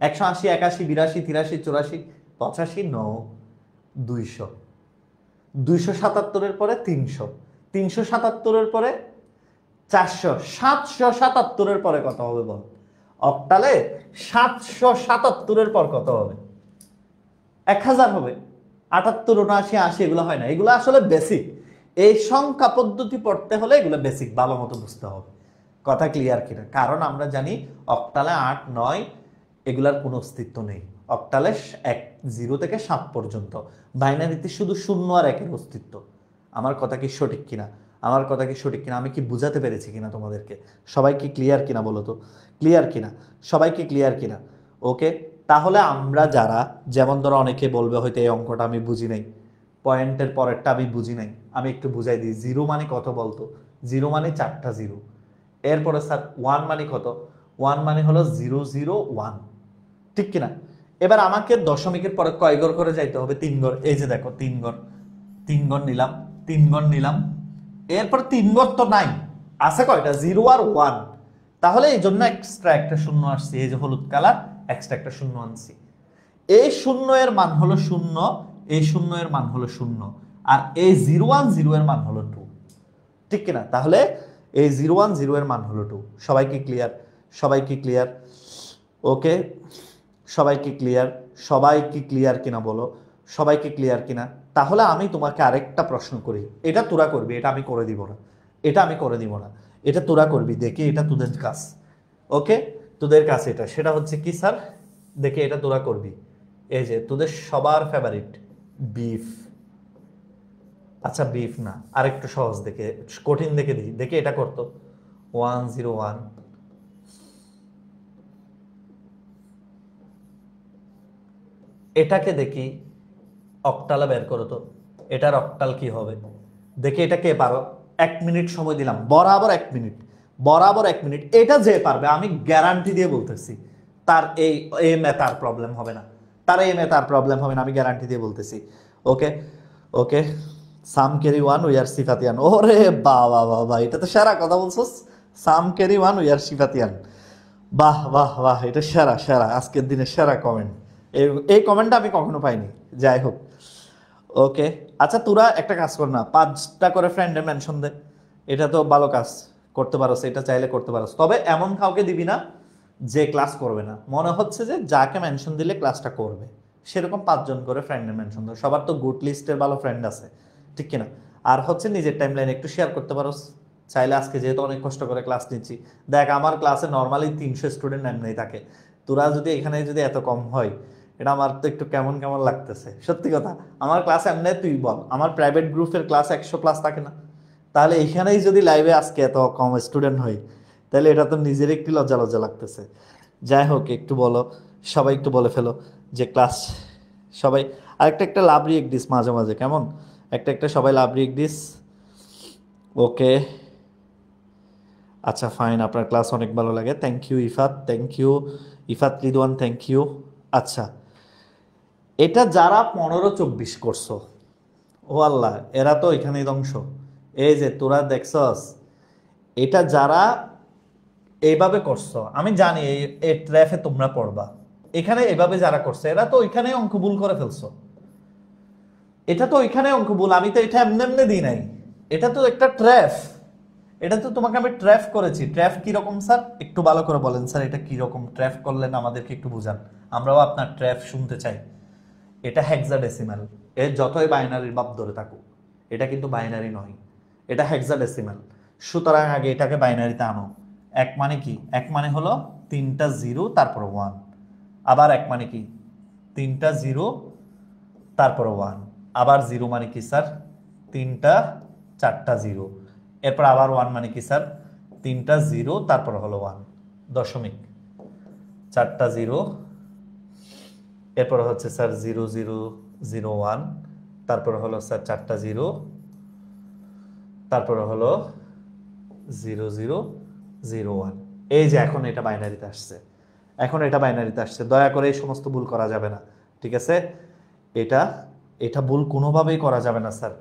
180 81 82 83 84 85? নো। 200। 277 এর পরে 300, 377 এর পরে 400, 777 এর পরে কত হবে বল? অক্টালে 777 এর পর কত হবে? 1000 হবে। 78, 79, 80 এগুলো হয় না, এগুলো আসলে বেসিক। এই সংখ্যা পদ্ধতি পড়তে হলে এগুলো বেসিক ভালো মতো বুঝতে হবে। কথা ক্লিয়ার কিনা? কারণ আমরা জানি অক্টালে 8, 9 এগুলার কোনো অস্তিত্ব নেই। অক্টালে 0 থেকে 7 পর্যন্ত, বাইনারিতে শুধু 0 আর 1 এর অস্তিত্ব। আমার কথা কি সঠিক কিনা? আমার কথা কি সঠিক কিনা? আমি কি বুঝাতে পেরেছি কিনা তোমাদেরকে? সবাই কি ক্লিয়ার কিনা বলো তো? ক্লিয়ার কিনা? সবাই কি ক্লিয়ার কিনা? ওকে, তাহলে আমরা যারা, যেমন ধরো অনেকে বলবে হয়তো এই অঙ্কটা আমি বুঝি নাই, পয়েন্টের পরেরটা আমি বুঝি নাই, আমি একটু বুঝাই দিই। 0 মানে কত বলতো? 0 মানে 4টা 0। এরপরে স্যার 1 মানে কত? 1 মানে হলো 001, ঠিক কিনা? এবার আমাকে দশমিকের পরে কয় ঘর করে যাইতে হবে? 3 ঘর। এই যে দেখো 3 ঘর, 3 ঘর নিলাম, 3 ঘর নিলাম। এরপর 3 ঘর তো নাই, আছে কয়টা? 0 আর 1। তাহলে এই জন্য এক্সট্রা একটা শূন্য আসছে, এই যে হলুদ কালার, এক্সট্রা একটা শূন্য আনছি। এই শূন্য এর মান হলো 0, এই শূন্য এর মান হলো 0, আর এই 010 এর মান হলো 2, ঠিক কিনা? তাহলে এই 010 এর মান হলো 2। সবাই কি ক্লিয়ার? সবাই কি ক্লিয়ার? ওকে, সবাই কি ক্লিয়ার? সবাই কি ক্লিয়ার কিনা বলো? সবাই কি ক্লিয়ার কিনা? তাহলে আমি তোমাকে আরেকটা প্রশ্ন করি, এটা তোরা করবি, এটা আমি করে দিব না, এটা আমি করে দিব না, এটা তোরা করবি, দেখি এটা তোদের কাজ। ওকে, তোদের কাছে এটা, সেটা হচ্ছে কি স্যার? দেখে এটা তোরা করবি। এই যে তোদের সবার ফেভারিট বিফ। আচ্ছা বিফ না, আরেকটু সহজ দেখে, কঠিন দেখে দিই, দেখে এটা করতো 101। এটাকে দেখি অক্টালে বের করো তো, এটার অক্টাল কি হবে দেখে। এটা কে পারো? 1 মিনিট সময় দিলাম, বরাবর 1 মিনিট, বরাবর 1 মিনিট। এটা যে পারবে আমি গ্যারান্টি দিয়ে বলতেছি তার এই ম্যাথ প্রবলেম হবে না, তার এই ম্যাথ প্রবলেম হবে না, আমি গ্যারান্টি দিয়ে বলতেছি। ওকে ওকে, সাম ক্যারি 1 উই আর সিফাতিয়ান। ওরে বাবা বাবা, এটা তো সেরা কথা বলছস। সাম ক্যারি 1 উই আর সিফাতিয়ান। বাহ বাহ বাহ, এটা সেরা সেরা, আজকের দিনের সেরা কমেন্ট। এই কমেন্টটা আমি কখনো পাইনি। যাই হোক, ওকে। আচ্ছা তোরা একটা কাজ কর না, 5টা করে ফ্রেন্ডের মেনশন দে। এটা তো ভালো কাজ করতে পারোস, এটা চাইলে করতে পারোস, তবে এমন কাউকে দিবি না যে ক্লাস করবে না। মনে হচ্ছে যে যাকে মেনশন দিলে ক্লাসটা করবে, সেরকম 5জন করে ফ্রেন্ডের মেনশন দাও। সবার তো গুড লিস্টের ভালো ফ্রেন্ড আছে, ঠিক কিনা? আর হচ্ছে নিজের টাইম লাইন একটু শেয়ার করতে পারোস চাইলে। আজকে যেহেতু অনেক কষ্ট করে ক্লাস নিচ্ছি, দেখ আমার ক্লাসে নর্মালি 300 স্টুডেন্ট এমনি থাকে, তোরা যদি এখানে যদি এত কম হয়, এটা আমার তো একটু কেমন কেমন লাগতেছে, সত্যি কথা। আমার ক্লাস এমনি তুই বল, আমার প্রাইভেট গ্রুপের ক্লাস 100+ থাকে না, তাহলে এখানেই যদি লাইভে আজকে এত কম স্টুডেন্ট হয়, তাহলে এটা তো নিজের একটু লজ্জা লজ্জা লাগতেছে। যাই হোক, একটু বলো, সবাই একটু বলে ফেলো যে ক্লাস, সবাই আরেকটা একটা লাভ রিয়েক্ট দিস মাঝে মাঝে, কেমন? একটা একটা সবাই লাভ রিয়েক্ট দিস। ওকে, আচ্ছা ফাইন, আপনার ক্লাস অনেক ভালো লাগে, thank you Ifat, thank you Ifat Ridwan, thank you. আচ্ছা, এটা যারা 15-24 করছো, ও আল্লাহ, এরা তো এখানেই ধ্বংস। এই যে তোরা দেখছস, এটা যারা এইভাবে করছো, আমি জানি এই ট্র্যাফে তোমরা পড়বা। এখানে এভাবে যারা করছে এরা তো ওইখানে অঙ্ক ভুল করে ফেলছো। এটা তো ওইখানে অঙ্ক ভুল, আমি তো এটা এমনি এমনি দিই নাই, এটা তো একটা ট্র্যাফ। এটা তো তোমাকে আমি ট্র্যাফ করেছি। ট্র্যাফ কি রকম স্যার একটু ভালো করে বলেন স্যার, এটা কি রকম ট্র্যাফ করলেন আমাদেরকে একটু বুঝান, আমরাও আপনার ট্র্যাফ শুনতে চাই। এটা হেক্সাডেসিমাল, এর যতই বাইনারির বাপ ধরে থাকুক, এটা কিন্তু বাইনারি নয়, এটা হেক্সাডেসিমাল। সুতরাং আগে এটাকে বাইনারিতে আনো। এক মানে কি? এক মানে হলো 3টা 0 তারপর 1। আবার এক মানে কি? 3টা 0 তারপর 1। আবার 0 মানে কি স্যার? 3টা 4টা 0। এরপর আবার 1 মানে কি স্যার? 3টা 0 তারপর হলো 1 দশমিক, 4টা 0। এরপর হচ্ছে স্যার 0001, তারপর হলো স্যার 4টা 0, তারপর হলো 0001। এই যে এখন এটা বাইনারিতে আসছে, এখন এটা বাইনারিতে আসছে। দয়া করে এই সমস্ত ভুল করা যাবে না, ঠিক আছে? এটা এটা ভুল কোনোভাবেই করা যাবে না স্যার,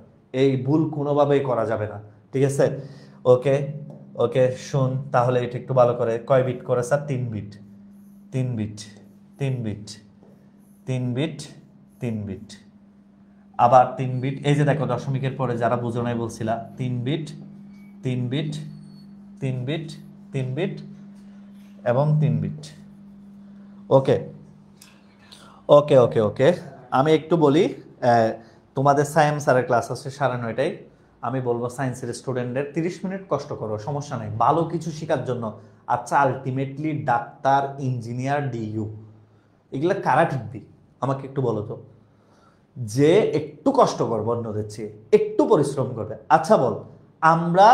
এই ভুল কোনোভাবেই করা যাবে না, ঠিক আছে? ওকে ওকে, শুন তাহলে এটা একটু ভালো করে। কয় বিট করে sir? 3 bit, 3 bit, 3 bit, 3 bit, 3 bit, আবার 3 বিট। এই যে দেখো দশমিকের পরে যারা বুঝো নাই বলছিলা, 3 বিট, 3 বিট, 3 বিট, 3 বিট এবং 3 বিট। ওকে ওকে ওকে ওকে, আমি একটু বলি, তোমাদের সায়েন্স স্যারের ক্লাস আছে 9:30টায়। আমি বলবো সায়েন্সের স্টুডেন্টদের 30 মিনিট কষ্ট করো, সমস্যা নেই, ভালো কিছু শেখার জন্য। আচ্ছা, আলটিমেটলি ডাক্তার, ইঞ্জিনিয়ার, ডিইউ এগুলা কারা টিকবি আমাকে একটু বলো তো। যে একটু কষ্ট করবো অন্যদের চেয়ে, একটু পরিশ্রম করবে। আচ্ছা বল, আমরা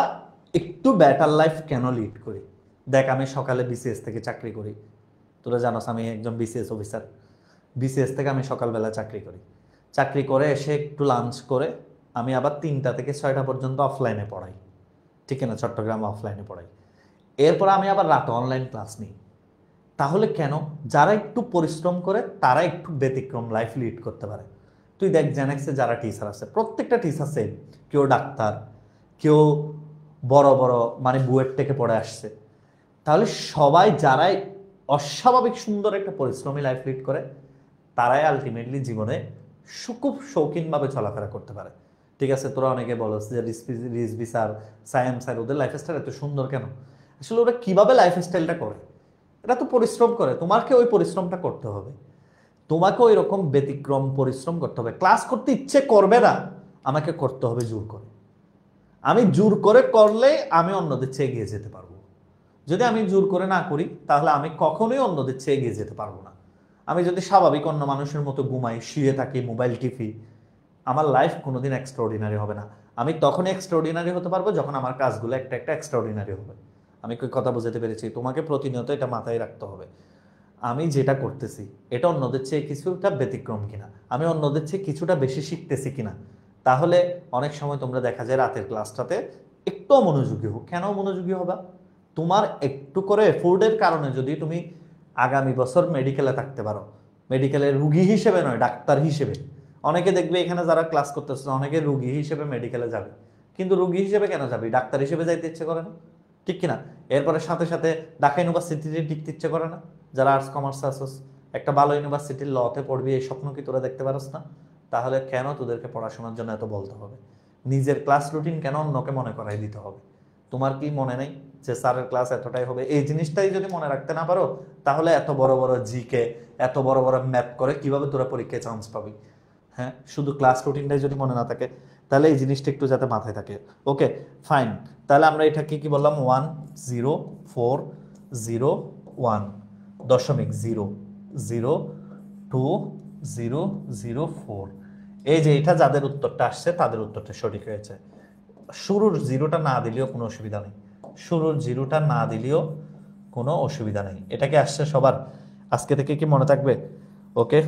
একটু বেটার লাইফ কেন লিড করি? দেখ, আমি সকালে বিসিএস থেকে চাকরি করি, তোরা জানোস আমি একজন বিসিএস অফিসার। বিসিএস থেকে আমি সকালবেলা চাকরি করি, চাকরি করে এসে একটু লাঞ্চ করে আমি আবার 3টা থেকে 6টা পর্যন্ত অফলাইনে পড়াই, ঠিক না, চট্টগ্রামে অফলাইনে পড়াই। এরপর আমি আবার রাতে অনলাইন ক্লাস নিই। তাহলে কেন? যারা একটু পরিশ্রম করে তারা একটু ব্যতিক্রম লাইফ লিড করতে পারে। তুই দেখ জেনেক্সে যারা টিচার আছে, প্রত্যেকটা টিচার সেম, কেউ ডাক্তার, কেউ বড় বড় মানে বুয়েট থেকে পড়ে আসছে। তাহলে সবাই যারাই অস্বাভাবিক সুন্দর একটা পরিশ্রমী লাইফ লিড করে, তারাই আলটিমেটলি জীবনে খুব শৌখিনভাবে চলাফেরা করতে পারে। ঠিক আছে, তোরা অনেকে বলো যে রিজভি স্যার, সায়েম স্যার, ওদের লাইফস্টাইল এত সুন্দর কেন? আসলে ওরা কিভাবে লাইফস্টাইলটা করে? এটা তো পরিশ্রম করে, তোমাকে ওই পরিশ্রমটা করতে হবে, তোমাকে ওই রকম ব্যতিক্রম পরিশ্রম করতে হবে। ক্লাস করতে ইচ্ছে করবে না, আমাকে করতে হবে জোর করে। আমি জোর করে করলে আমি অন্যদের চেয়ে এগিয়ে যেতে পারবো। যদি আমি জোর করে না করি, তাহলে আমি কখনোই অন্যদের চেয়ে এগিয়ে যেতে পারবো না। আমি যদি স্বাভাবিক অন্য মানুষের মতো ঘুমাই, শুয়ে থাকি, মোবাইল টিপি, আমার লাইফ কোনোদিন এক্সট্রাঅর্ডিনারি হবে না। আমি তখনই এক্সট্রাঅর্ডিনারি হতে পারবো যখন আমার কাজগুলো একটা একটা এক্সট্রাঅর্ডিনারি হবে। আমি কি কথা বুঝাতে পেরেছি? তোমাকে প্রতিনিয়ত এটা মাথায় রাখতে হবে, আমি যেটা করতেছি এটা অন্যদের চেয়ে কিছুটা ব্যতিক্রম কিনা, আমি অন্যদের চেয়ে কিছুটা বেশি শিখতেছি কিনা। তাহলে অনেক সময় তোমরা দেখা যায় রাতের ক্লাসটাতে একটু মনোযোগী হোক। কেন মনোযোগী হবা? তোমার একটু করে এফোর্টের কারণে যদি তুমি আগামী বছর মেডিকেলে থাকতে পারো, মেডিকেলের রুগী হিসেবে নয়, ডাক্তার হিসেবে। অনেকে দেখবে এখানে যারা ক্লাস করতেছে, অনেকে রুগী হিসেবে মেডিকেলে যাবে, কিন্তু রুগী হিসেবে কেন যাবে? ডাক্তার হিসেবে যাইতে ইচ্ছে করে না, ঠিক কিনা? এরপরে সাথে সাথে ঢাকা ইউনিভার্সিটিতে টিকতে ইচ্ছে করে না? যারা আর্টস কমার্স আসোস, একটা ভালো ইউনিভার্সিটির লতে পড়বি, এই স্বপ্ন কি তোরা দেখতে পারস না? তাহলে কেন তোদেরকে পড়াশোনার জন্য এত বলতে হবে? নিজের ক্লাস রুটিন কেন অন্যকে মনে করাই দিতে হবে? তোমার কি মনে নেই যে স্যারের ক্লাস এতটাই হবে? এই জিনিসটাই যদি মনে রাখতে না পারো, তাহলে এত বড় বড় জিকে, এত বড় বড় ম্যাথ করে কিভাবে তোরা পরীক্ষায় চান্স পাবি? হ্যাঁ, শুধু ক্লাস রুটিনটাই যদি মনে না থাকে, তাহলে এই জিনিসটা একটু যাতে মাথায় থাকে। ওকে, ফাইন। তাহলে আমরা এটাকে কি বললাম? 10401 দশমিক 0.02004। এই যে এটা যাদের উত্তরটা আসছে তাদের উত্তরটা সঠিক হয়েছে। শুরুর জিরোটা না দিলেও কোনো অসুবিধা নেই, শুরুর জিরোটা না দিলেও কোনো অসুবিধা নেই। এটা কি আসছে সবার? আজকে থেকে কি মনে থাকবে? ওকে।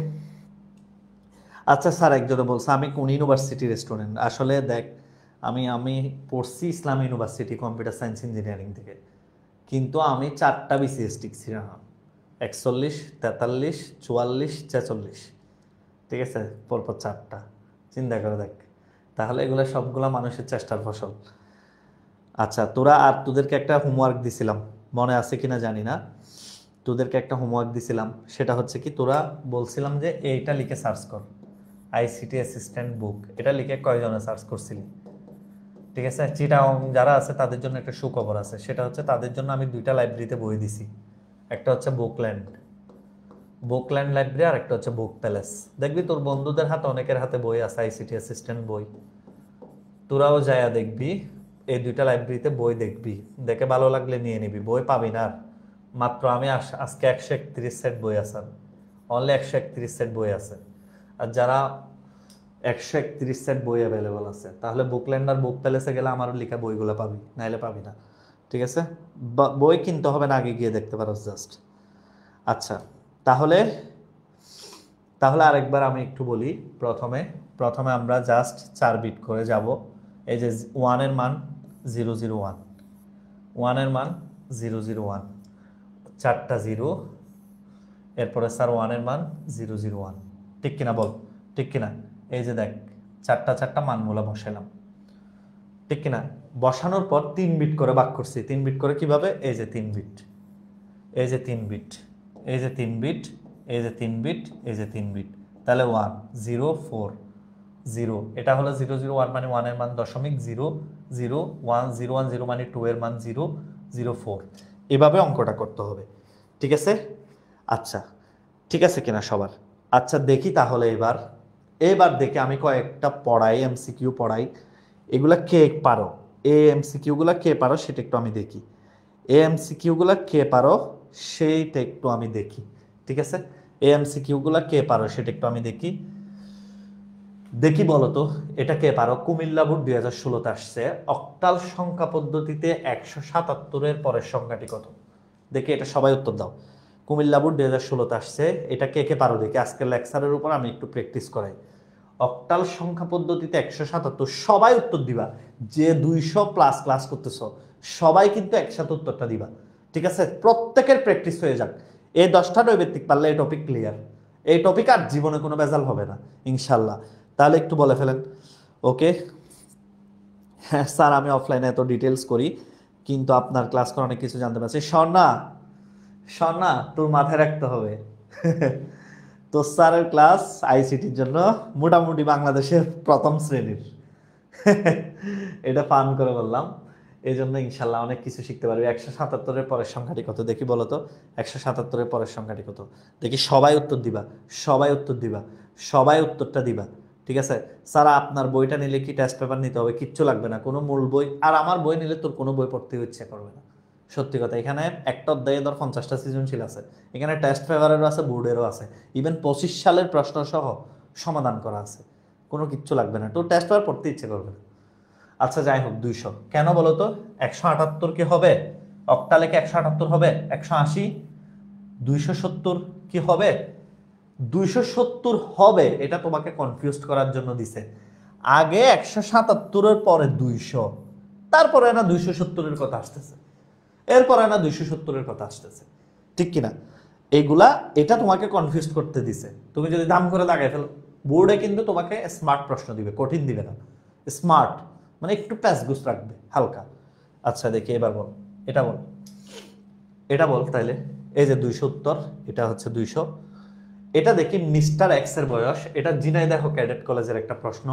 আচ্ছা স্যার, একজনে বলছে আমি কোন ইউনিভার্সিটির স্টুডেন্ট। আসলে দেখ, আমি আমি পড়ছি ইসলাম ইউনিভার্সিটি কম্পিউটার সায়েন্স ইঞ্জিনিয়ারিং থেকে, কিন্তু আমি 4টা বিসিএস টিকছিলাম, 41, 43, 44, 46। ঠিক আছে, পরপর 4টা। চিন্তা করে দেখ, তাহলে এগুলো সবগুলা মানুষের চেষ্টার ফসল। আচ্ছা, তোরা আর তোদেরকে একটা হোমওয়ার্ক দিছিলাম, মনে আছে কিনা জানি না। তোদেরকে একটা হোমওয়ার্ক দিছিলাম, সেটা হচ্ছে কি, তোরা বলছিলাম যে এইটা লিখে সার্চ কর, আইসিটি অ্যাসিস্ট্যান্ট বুক। এটা লিখে কয়জনে সার্চ করছিলি? ঠিক আছে, চিটাগং যারা আছে তাদের জন্য একটা সুখবর আছে, সেটা হচ্ছে তাদের জন্য আমি 2টা লাইব্রেরিতে বই দিছি। একটা হচ্ছে বুকল্যান্ড লাইব্রেরি, আর একটা হচ্ছে বুক প্যালেস। দেখবি তোর বন্ধুদের হাতে অনেকের হাতে বই আছে, আইসিটি অ্যাসিস্ট্যান্ট বই। তোরাও যায়া দেখবি, এই 2টা লাইব্রেরিতে বই দেখবি, দেখে ভালো লাগলে নিয়ে নিবি, বই পাবি না আর। মাত্র আমি আজকে 131 সেট বই আছে, অনলি 131 সেট বই আছে। আর যারা 131 সেট বই অ্যাভেলেবল আছে, তাহলে বুকল্যান্ড আর বুক প্যালেসে গেলে আমার লেখা বইগুলো পাবি, নাইলে পাবি না। ঠিক আছে, বই কিনতে হবে না, আগে গিয়ে দেখতে পারো জাস্ট। আচ্ছা, তাহলে তাহলে আরেকবার আমি একটু বলি। প্রথমে প্রথমে আমরা জাস্ট 4 বিট করে যাব। এই যে 1 এর মান 001, 1 এর মান 001, 4টা 0, এরপরে স্যার 1 এর মান 001। ঠিক কিনা বল? ঠিক কিনা? এই যে দেখ, 4টা মানগুলো বসালাম, ঠিক কিনা? বসানোর পর 3 বিট করে ভাগ করছি। 3 বিট করে কিভাবে? এই যে 3 বিট, এই যে 3 বিট, এই যে 3 বিট, এই যে 3 বিট, এই যে 3 বিট। তাহলে 1 0 4 0, এটা হলো 001 মানে 1 এর মান 0.00101 মানে 2 এর মান 004। এভাবে অঙ্কটা করতে হবে, ঠিক আছে? আচ্ছা, ঠিক আছে কিনা সবার? আচ্ছা দেখি তাহলে এবার এবার দেখি আমি কয়েকটা পড়াই, এমসিকিউ পড়াই, এগুলা কে পারো, এমসিকিউ গুলা কে পারো সেটা একটু আমি দেখি, এমসিকিউ গুলা কে পারো সেইটা একটু আমি দেখি। ঠিক আছে, এমসিকিউ গুলা কে পারো সেটা একটু আমি দেখি। দেখি বলো তো, এটা কে পারো? কুমিল্লা বোর্ড 2016-তে আসছে, অক্টাল সংখ্যা পদ্ধতিতে 177-এর পরের সংখ্যাটি কত? দেখি এটা সবাই উত্তর দাও। কুমিল্লা বোর্ড 2016-তে আসছে, এটা কে কে পারো দেখি। আজকের লেকচারের উপর আমি একটু প্র্যাকটিস করাই। অক্টাল সংখ্যা পদ্ধতিতে 177, সবাই উত্তর দিবা। যে 200 প্লাস ক্লাস করতেছ সবাই কিন্তু একসাথে উত্তরটা দিবা। ঠিক আছে, প্রত্যেকের প্র্যাকটিস হয়ে যাক। এই 10টা নৈবেত্তিক পারলে এই টপিক ক্লিয়ার, এই টপিক আর জীবনে কোনো ভেজাল হবে না ইনশাল্লাহ। তাহলে একটু বলে ফেলেন। ওকে, হ্যাঁ স্যার আমি অফলাইনে এত ডিটেলস করি, কিন্তু আপনার ক্লাস করে অনেক কিছু জানতে পারছি। স্বর্ণা, স্বর্ণা তোর মাথায় রাখতে হবে তো স্যারের ক্লাস আইসিটির জন্য মোটামুটি বাংলাদেশের প্রথম শ্রেণীর এটা ফান করে বললাম, এই জন্য ইনশাল্লাহ অনেক কিছু শিখতে পারবে। 177-এর পরের সংখ্যাটি কত দেখি বলো তো, 177-এর পরের সংখ্যাটি কত দেখি। সবাই উত্তর দিবা, সবাই উত্তর দিবা, সবাই উত্তরটা দিবা। ঠিক আছে, স্যার আপনার বইটা নিলে কি টেস্ট পেপার নিতে হবে? কিচ্ছু লাগবে না, কোনো মূল বই। আর আমার বই নিলে তোর কোনো বই পড়তে ইচ্ছে করবে না, সত্যি কথা। এখানে একটা অধ্যায়ে ধর 50টা সৃজনশীল আছে, এখানে টেস্ট পেপারেরও আছে, বোর্ডেরও আছে, ইভেন 25 সালের প্রশ্ন সহ সমাধান করা আছে। কোনো কিচ্ছু লাগবে না, তোর টেস্ট পেপার পড়তে ইচ্ছে করবে না। আচ্ছা যাই হোক, 200 কেন বলো তো? 178 কি হবে? অক্টালে কি 178 হবে? 180? 270 কি হবে? 270 হবে, এটা তোমাকে কনফিউজ করার জন্য দিছে। আগে 177-এর পরে 200, তারপরে না 270-এর কথা আসতেছে, এরপরে না 270-এর কথা আসতেছে, ঠিক কিনা? এইগুলা এটা তোমাকে কনফিউজ করতে দিছে। তুমি যদি দাম করে লাগাই ফেলো, বোর্ডে কিন্তু তোমাকে স্মার্ট প্রশ্ন দিবে, কঠিন দিবে না। স্মার্ট মানে একটু প্যাচগুস রাখবে হালকা। আচ্ছা দেখি এবার বল, এটা বল, এটা বল তাইলে। এই যে 200 উত্তর, এটা হচ্ছে 200। এটা দেখি মিস্টার এক্স এর বয়স, এটা ঝিনাইদহ ক্যাডেট কলেজের একটা প্রশ্ন।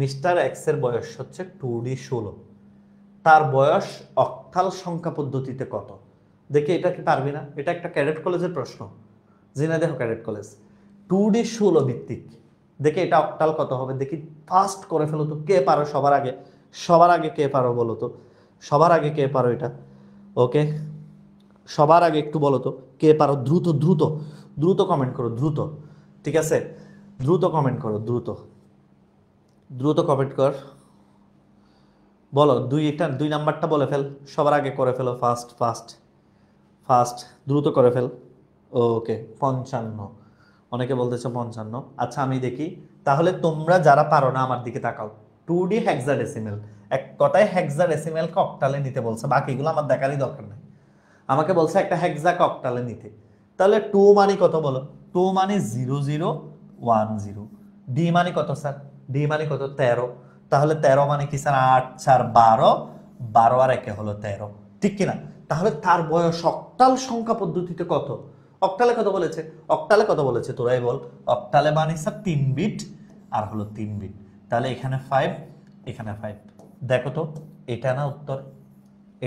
মিস্টার এক্স এর বয়স হচ্ছে 2D16, তার বয়স অক্টাল সংখ্যা পদ্ধতিতে কত? দেখি এটা কি পারবি না? এটা একটা ক্যাডেট কলেজের প্রশ্ন, ঝিনাইদহ ক্যাডেট কলেজ, 2D16 ভিত্তিক। দেখি এটা অক্টাল কত হবে দেখি, ফাস্ট করে ফেলো তো। কে পারো সবার আগে? সবার আগে কে পারো বলো তো, সবার আগে কে পারো এটা? ওকে, সবার আগে একটু বলো তো কে পারো, দ্রুত দ্রুত দ্রুত কমেন্ট করো, দ্রুত। ঠিক আছে, দ্রুত কমেন্ট করো, দ্রুত দ্রুত কমেন্ট কর। বলো, এটা 2 নাম্বারটা বলে ফেল, সবার আগে করে ফেলো, ফাস্ট ফাস্ট ফাস্ট, দ্রুত করে ফেল। ওকে 55, অনেকে বলতেছে 55। আচ্ছা আমি দেখি, তাহলে তোমরা যারা পারো না আমার দিকে তাকাও। 2D হেক্সাডেসিমেল, এক কথায় হেক্সাডেসিমেলকে অক্টালে নিতে বলছে, বাকিগুলো আমার দেখারই দরকার নেই। আমাকে বলছে একটা হেক্সাকে অক্টালে নিতে। তাহলে 2 মানে কত বলো? 2 মানে 0010। ডি মানে কত স্যার? ডি মানে কত? 13। তাহলে 13 মানে কি স্যার? 8 4 12, 12 আর 1 হলো 13, ঠিক কিনা? তাহলে তার বয়স অক্টাল সংখ্যা পদ্ধতিতে কত? অক্টালে কত বলেছে? অক্টালে কত বলেছে তোরাই বল। অক্টালে মানে স্যার 3 বিট আর হলো 3 বিট। তাহলে এখানে 5, এখানে 5। দেখো তো, এটা না উত্তর?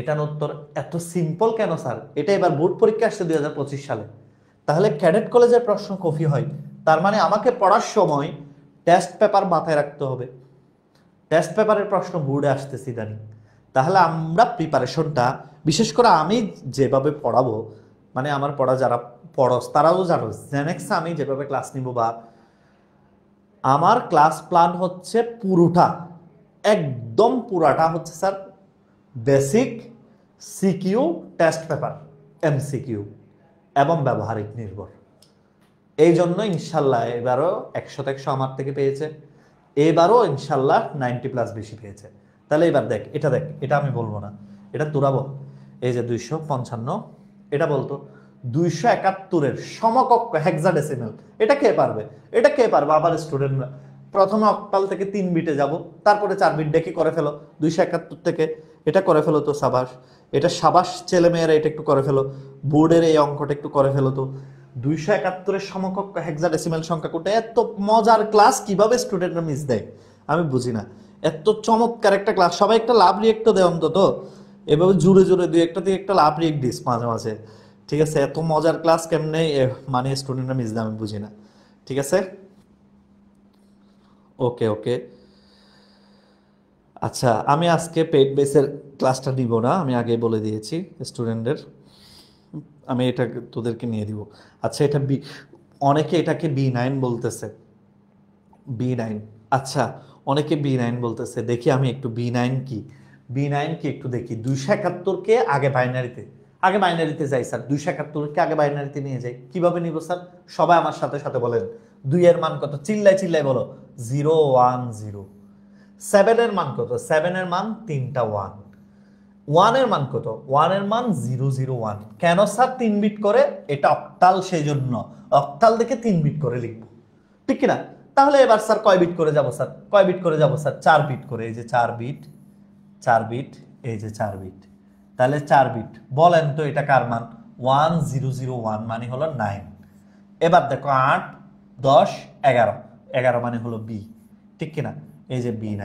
এটার উত্তর এত সিম্পল কেন স্যার? এটা এবার বোর্ড পরীক্ষা আসছে 2025 সালে, তাহলে ক্যাডেট কলেজের প্রশ্ন কপি হয়। তার মানে আমাকে পড়ার সময় টেস্ট পেপার মাথায় রাখতে হবে, টেস্ট পেপারের প্রশ্ন বোর্ডে আসতেছে ইদানিং। তাহলে আমরা প্রিপারেশনটা, বিশেষ করে আমি যেভাবে পড়াবো, মানে আমার পড়া যারা পড়স তারাও জানো, জেনেক্সে আমি যেভাবে ক্লাস নিব, বা আমার ক্লাস প্ল্যান হচ্ছে পুরোটা, একদম পুরাটা হচ্ছে sir basic, CQ, test paper, MCQ এবং ব্যবহারিক নির্ভর। এই জন্য ইনশাল্লাহ এবারও 100-100 আমার থেকে পেয়েছে, এবারও ইনশাল্লাহ 90+ বেশি পেয়েছে। তাহলে এবার দেখ, এটা দেখ, এটা আমি বলবো না, এটা তোরা বল। এই যে 255, এটা বলতো 271-এর সমকক্ষ হেক্সাডেসিমেল, এটা কে পারবে? এটা কে পারবে? আবার স্টুডেন্টরা প্রথমে অক্টাল থেকে 3 বিটে যাব, তারপরে 4 বিট ডেকে করে ফেলো। 271 থেকে এটা করে ফেলো তো, সাবাস। এটা সাবাস ছেলেমেয়েরা, এটা একটু করে ফেলো, বোর্ডের এই অঙ্কটা একটু করে ফেলো তো। 271-এর সমকক্ষ হেক্সাডেসিমেল সংখ্যা কোনটা? এত মজার ক্লাস কিভাবে স্টুডেন্টরা মিস দেয় আমি বুঝি না। এত চমৎকার একটা ক্লাস, সবাই একটা লাভ রিয়েক্ট দেয় অন্তত, এভাবে জুড়ে জুড়ে দুই একটা দিয়ে একটা লাভ রিয়েক্ট দিস মাঝে মাঝে। ঠিক আছে, এত মজার ক্লাস কেমনে মানে স্টুডেন্টরা মিস দেয় আমি বুঝি না। ঠিক আছে, ওকে ওকে। আচ্ছা, আমি আজকে পেইড বেসের ক্লাসটা নিব না, আমি আগে বলে দিয়েছি স্টুডেন্টদের। আমি এটা তোদেরকে নিয়ে দিব। আচ্ছা, এটা অনেকে এটাকে B9 বলতেছে। B9, আচ্ছা, অনেকে B9 বলতেছে। দেখি আমি একটু B9 কি, B9 কি একটু দেখি। 271কে আগে বাইনারিতে যাই স্যার। 271কে আগে বাইনারিতে নিয়ে যাই। কিভাবে নিব স্যার? সবাই আমার সাথে সাথে বলেন। 2 এর মান কত? চিল্লাই চিল্লাই বলো। 010। 7 এর মান কত? 7 এর মান 3টা 1। 1 এর মান কত? 1 এর মান 001। কেন স্যার 3 বিট করে? এটা অক্টাল, সেই জন্য অক্টাল দেখে 3 বিট করে লিখবো, ঠিক কিনা? তাহলে এবার স্যার কয় বিট করে যাব স্যার? কয় বিট করে যাব স্যার? 4 বিট করে। এই যে 4 বিট, 4 বিট, এই যে 4 বিট। তাহলে 4 বিট। বলেন তো এটা কার মান? 1001 মানে হলো 9। এবার দেখো 8, 10, 11, 11 মানে হলো বি, ঠিক কিনা? এই যে B9।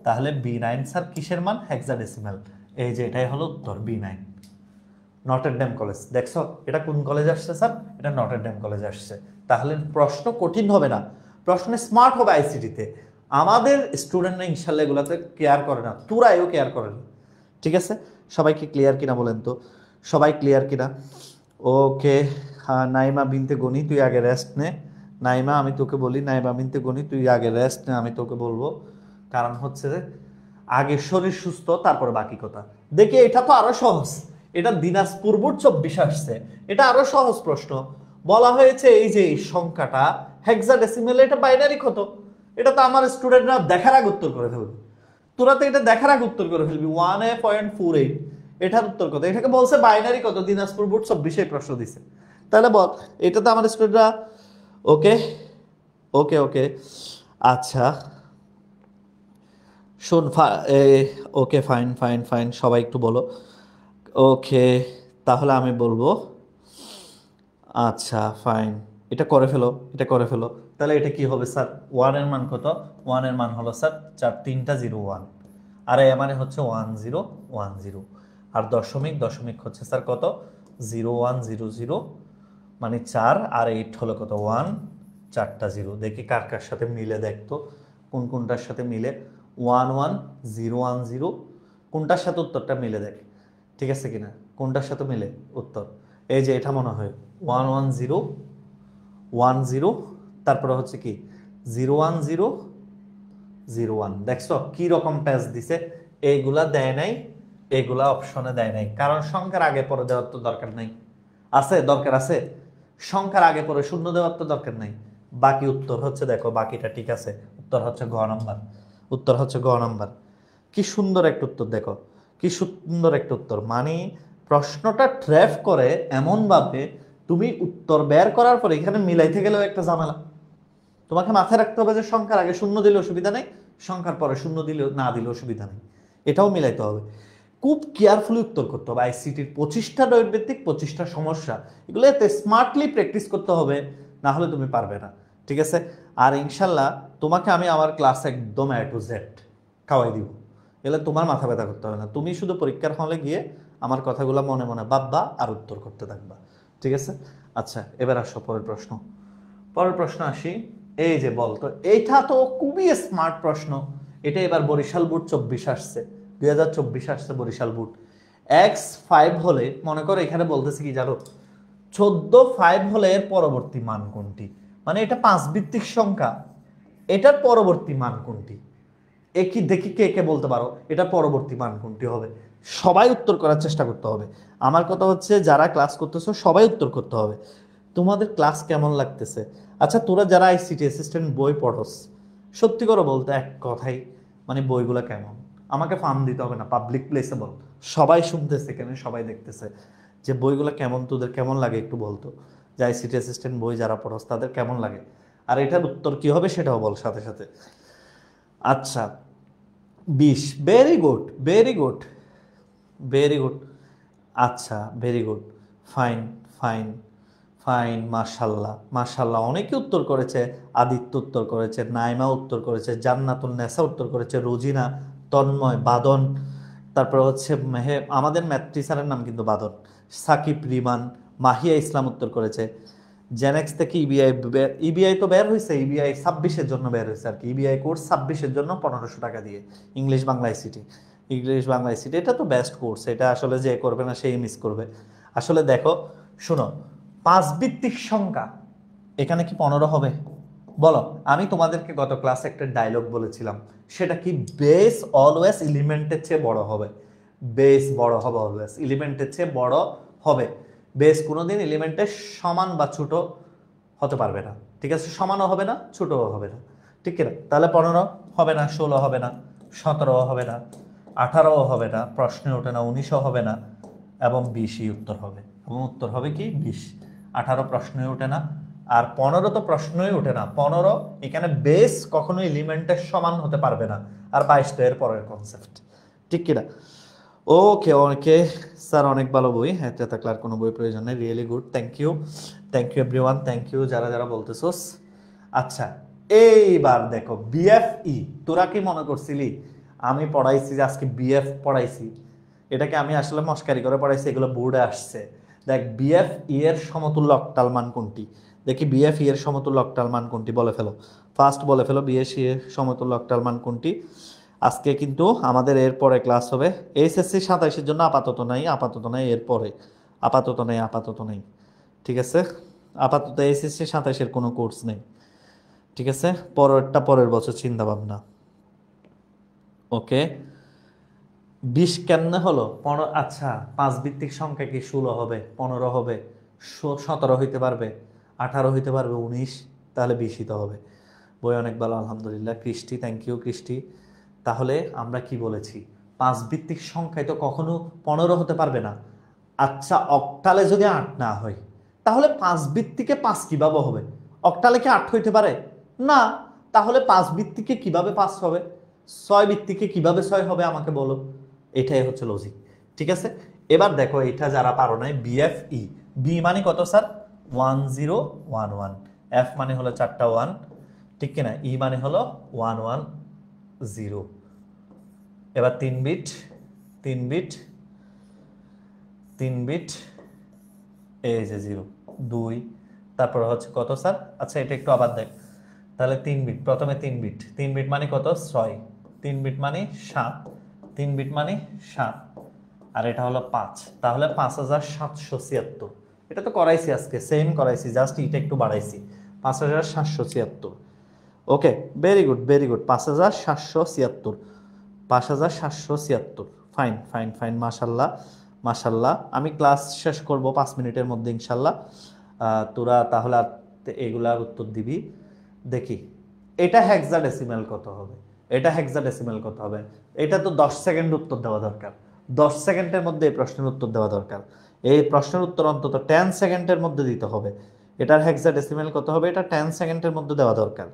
তাহলে B9 স্যার কিসের মান? হেক্সাডেসিমাল। এই যে এটাই হলো উত্তর, B9। Notre Dame college. দেখছো এটা কোন কলেজ আসছে স্যার? এটা নটরডেম কলেজ আসছে। তাহলে প্রশ্ন কঠিন হবে না, প্রশ্ন স্মার্ট হবে আইসিটিতে। আমাদের স্টুডেন্টরা ইনশাল্লাহ এগুলোতে কেয়ার করে না, তোরাইও কেয়ার করে না, ঠিক আছে? সবাইকে ক্লিয়ার কিনা বলেন তো? সবাই ক্লিয়ার কিনা? ওকে। হ্যাঁ, নাইমা বিনতে গনি তুই আগে রেস্ট নে। নাইমা, আমি তোকে বলি, নাইমা বিনতে গনি তুই আগে রেস্ট নে, আমি তোকে বলবো। কারণ হচ্ছে যে আগে শরীর সুস্থ, তারপরে বাকি কথা। দেখি এটা তো আরো সহজ। এটা দিনাজপুর বোর্ড 24 আসছে। এটা আরো সহজ প্রশ্ন। বলা হয়েছে এই যে এই সংখ্যাটা হেক্সাডেসিমেলে, এটা বাইনারি কত? এটা তো আমার স্টুডেন্টরা দেখার আগে উত্তর করে ফেলবে। তোরা তো এটা দেখার আগে উত্তর করে ফেলবি। 1A.48, এটার উত্তর কত? এটাকে বলছে বাইনারি কত? দিনাজপুর বোর্ড 24 প্রশ্ন দিছে। তাহলে বল, এটা তো আমার স্টুডেন্টরা। ওকে ওকে ওকে। আচ্ছা শোন, ওকে, ফাইন ফাইন ফাইন, সবাই একটু বলো। ওকে, তাহলে আমি বলবো। আচ্ছা ফাইন, এটা করে ফেলো, এটা করে ফেলো। তাহলে এটা কি হবে স্যার? 1 এর মান কত? 1 এর মান হলো স্যার 4, 3টা 01। আর এ মানে হচ্ছে 1010। আর দশমিক, দশমিক হচ্ছে স্যার কত? 0100, মানে 4। আর 8 হলো কত? 1, 4টা 0। দেখি কার কার সাথে মিলে, দেখতো কোন কোনটার সাথে মিলে। 11010, কোনটার সাথে উত্তরটা মিলে দেখ, ঠিক আছে কিনা? কোনটার সাথে মিলে উত্তর? এই যে এটা মনে হয় 11010, তারপরে হচ্ছে কি 01001। দেখছো কি রকম প্যাচ দিছে? এইগুলা দেয় নাই, এগুলা অপশনে দেয় নাই, কারণ সংখ্যার আগে পরে দেওয়ার তো দরকার নাই। আছে? দরকার আছে। সংখ্যার আগে পরে শূন্য দেওয়ার তো দরকার নাই। বাকি উত্তর হচ্ছে, দেখো বাকিটা ঠিক আছে। উত্তর হচ্ছে গ নাম্বার। উত্তর হচ্ছে গ নাম্বার। কি সুন্দর একটা উত্তর দেখো, কি সুন্দর একটা উত্তর। মানে প্রশ্নটা ট্র্যাপ করে এমন ভাবে, তুমি উত্তর বের করার পরে এখানে মিলাইতে গেলেও একটা ঝামেলা। তোমাকে মাথায় রাখতে হবে যে সংখ্যার আগে শূন্য দিলে অসুবিধা নেই, সংখ্যার পরে শূন্য দিলে না দিলে অসুবিধা নেই। এটাও মিলাইতে হবে। খুব কেয়ারফুলি উত্তর করতে হবে। আইসিটির 25টা ভিত্তিক 25টা সমস্যা, এগুলো এতে স্মার্টলি প্র্যাকটিস করতে হবে, না হলে তুমি পারবে না, ঠিক আছে? আর ইনশাল্লাহ তোমাকে আমি আমার ক্লাস একদম A to Z খাওয়াই দিব। এলে তোমার মাথা ব্যথা করতে হবে না, তুমি শুধু পরীক্ষার হলে গিয়ে আমার কথাগুলো মনে মনে ভাববা আর উত্তর করতে থাকবা, ঠিক আছে? আচ্ছা, এবার আসো পরের প্রশ্ন। পরের প্রশ্ন আসি। এই যে বলতো, এইটা তো খুবই স্মার্ট প্রশ্ন। এটা এবার বরিশাল বোর্ড 24 আসছে, 2024 আসছে বরিশাল বোর্ড। X5 হলে, মনে করো এখানে বলতেছে কি জানো, 14 হলে এর পরবর্তী মান কোনটি? মানে এটা 5 ভিত্তিক সংখ্যা, এটার পরবর্তী মান কোনটি? একই দেখি কে কে বলতে পারো এটার পরবর্তী মান কোনটি হবে। সবাই উত্তর করার চেষ্টা করতে হবে। আমার কথা হচ্ছে যারা ক্লাস করতেছো সবাই উত্তর করতে হবে। তোমাদের ক্লাস কেমন লাগতেছে? আচ্ছা, তোরা যারা আইসিটি অ্যাসিস্ট্যান্ট বই পড়স, সত্যি করে বলতে এক কথাই, মানে বইগুলো কেমন? আমাকে ফার্ম দিতে হবে না, পাবলিক প্লেসে বল। সবাই শুনতেছে, কেন সবাই দেখতেছে, যে বইগুলো কেমন, তোদের কেমন লাগে একটু বলতো। যে আইসিটি অ্যাসিস্ট্যান্ট বই যারা পড়স তাদের কেমন লাগে, আর এটার উত্তর কি হবে সেটাও বল সাথে সাথে। আচ্ছা, 20, very good, very good, very good. আচ্ছা, very good, fine fine fine, মাশাল্লাহ মাশাল্লাহ। অনেকে উত্তর করেছে। আদিত্য উত্তর করেছে, নাইমা উত্তর করেছে, জান্নাতুল নেসা উত্তর করেছে, রোজিনা, তন্ময়, বাদন, তারপর হচ্ছে আমাদের ম্যাথ টিচারের নাম কিন্তু বাদন, সাকিব, রিমান, মাহিয়া ইসলাম উত্তর করেছে, জেনেক্স থেকে ইবিআই, ইবিআই তো বের হয়েছে, ইবিআই 26-এর জন্য বের হয়েছে আর কি, ইবিআই কোর্স 26-এর জন্য 1500 টাকা দিয়ে, English Bangla ICT, English Bangla ICT, এটা তো বেস্ট কোর্স, এটা আসলে যে করবে না সেই মিস করবে। আসলে দেখো শুনো, 5 ভিত্তিক সংখ্যা এখানে কি 15 হবে? বলো। আমি তোমাদেরকে গত ক্লাসে একটা ডায়লগ বলেছিলাম, সেটা কি, বেস অলওয়েজ এলিমেন্টের চেয়ে বড় হবে, বেস বড় হবে, অলওয়েজ এলিমেন্টের চেয়ে বড় হবে, বেস কোনোদিন এলিমেন্টের সমান বা ছোট হতে পারবে না, ঠিক আছে, সমানও হবে না ছোটও হবে না, ঠিক কিনা? তাহলে 15 হবে না, 16 হবে না, 17 হবে না, 18 হবে না, প্রশ্নে ওঠে না, 19ও হবে না, এবং 20ই উত্তর হবে, এবং উত্তর হবে কি 20। 18 প্রশ্নই ওঠে না, আর 15 তো প্রশ্নই ওঠে না, 15 এখানে বেস কখনো এলিমেন্টের সমান হতে পারবে না, আর 22 তো এর পরের কনসেপ্ট, ঠিক কিনা? ওকে ওকে স্যার, অনেক ভালো বই, এতে থাকলে আর কোনো বই প্রয়োজন নেই, really good, thank you everyone, thank you যারা যারা বলতেছোস। আচ্ছা, এইবার দেখো বিএফই, তোরা কি মনে করছিলি আমি পড়াইছি যে আজকে বিএফ পড়াইছি? এটাকে আমি আসলে মস্কারি করে পড়াইছি, এগুলো বোর্ডে আসছে। দেখ বিএফই এর সমতুল্য অক্টাল মান কোনটি, দেখি বিএফই এর সমতুল্য অক্টাল মান কোনটি, বলে ফেলো, ফার্স্ট বলে ফেলো, বিএফই এর সমতুল্য অক্টাল মান কোনটি। আজকে কিন্তু আমাদের এরপরে ক্লাস হবে, এইচএসসি 27-এর জন্য আপাতত নাই, আপাতত নাই, এরপরে আপাতত নেই, আপাতত নেই, ঠিক আছে, আপাতত এইচএসসি 27-এর কোনো কোর্স নেই, ঠিক আছে, পরেরটা পরের বছর চিন্তা ভাবনা। ওকে, 20 কেমনে হলো? 15, আচ্ছা 5 ভিত্তিক সংখ্যা কি 16 হবে, 15 হবে, 17 হইতে পারবে, 18 হইতে পারবে, 19, তাহলে 20ই তো হবে। বই অনেক ভালো আলহামদুলিল্লাহ, কৃষ্টি, থ্যাংক ইউ কৃষ্টি। তাহলে আমরা কি বলেছি, 5 ভিত্তিক সংখ্যায় তো কখনো 15 হতে পারবে না। আচ্ছা, অক্টালে যদি 8 না হয়, তাহলে 5 ভিত্তিকে 5 কিভাবে হবে? অক্টালে কি 8 হইতে পারে? না। তাহলে 5 ভিত্তিকে কিভাবে 5 হবে? 6 ভিত্তিকে কিভাবে 6 হবে আমাকে বলো, এটাই হচ্ছে লজিক, ঠিক আছে। এবার দেখো, এটা যারা পারো নাই, বিএফই, বি মানে কত স্যার? 1011, এফ মানে হলো 4টা 1, ঠিক কিনা, ই মানে হলো 110। এবার 3 বিট, 3 বিট, 3 বিট, এই যে 0 2, তারপর হচ্ছে কত স্যার? আচ্ছা এটা একটু আবার দেখ, তাহলে 3 বিট, প্রথমে 3 বিট, 3 বিট মানে কত? 6, 3 বিট মানে 7, 3 বিট মানে 7, আর এটা হলো 5, তাহলে 5776। এটা তো করাইছি আজকে, সেম করাইছি, জাস্ট এটা একটু বাড়াইছি, 5776। Okay, very good very good, 5776, 5776, fine fine fine, মাশাল্লাহ মাশাল্লাহ। আমি ক্লাস শেষ করব 5 মিনিটের মধ্যে ইনশাল্লাহ। তোরা তাহলে এগুলার উত্তর দিবি। দেখি এটা হেক্সাডেসিমাল কত হবে, এটা হেক্সাডেসিমাল কত হবে? এটা তো 10 সেকেন্ড উত্তর দেওয়া দরকার, 10 সেকেন্ডের মধ্যে এই প্রশ্নের উত্তর দেওয়া দরকার, এই প্রশ্নের উত্তর অন্তত 10 সেকেন্ডের মধ্যে দিতে হবে। এটার হেক্সাডেসিমাল কত হবে? এটা 10 সেকেন্ডের মধ্যে দেওয়া দরকার।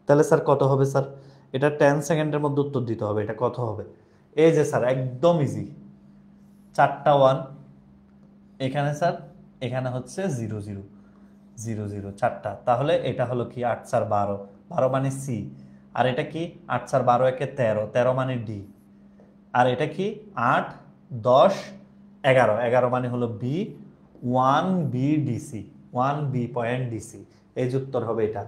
তাহলে স্যার কত হবে স্যার? এটা 10 সেকেন্ডের মধ্যে উত্তর দিতে হবে, এটা কত হবে? এই যে স্যার একদম ইজি, 4টা 1 এখানে স্যার, এখানে হচ্ছে 0 0 0 0, 4টা, তাহলে এটা হলো কি 8 4 12, 12 মানে সি, আর এটা কি 8 4 12 একে 13, 13 মানে ডি, আর এটা কি 8 10 11, 11 মানে হলো B, 1 B DC, 1 B point DC, এই যে উত্তর হবে এটা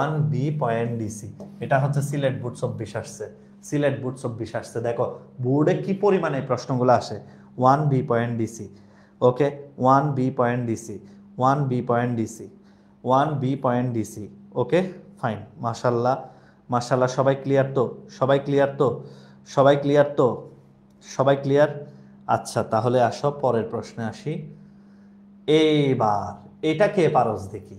1 বি পয়েন্ট ডিসি। এটা হচ্ছে সিলেট বোর্ড 24 আসছে, সিলেট বোর্ড 24 আসছে। দেখো বোর্ডে কি পরিমাণে প্রশ্নগুলো আসে, 1 B point DC, okay, 1 B point DC, 1 B point DC, 1 B point DC, okay fine, মাশাল্লাহ মাশাল্লাহ। সবাই ক্লিয়ার তো? সবাই ক্লিয়ার তো? সবাই ক্লিয়ার তো? সবাই ক্লিয়ার? আচ্ছা তাহলে আসো পরের প্রশ্নে আসি। এইবার এটা কে পারস দেখি।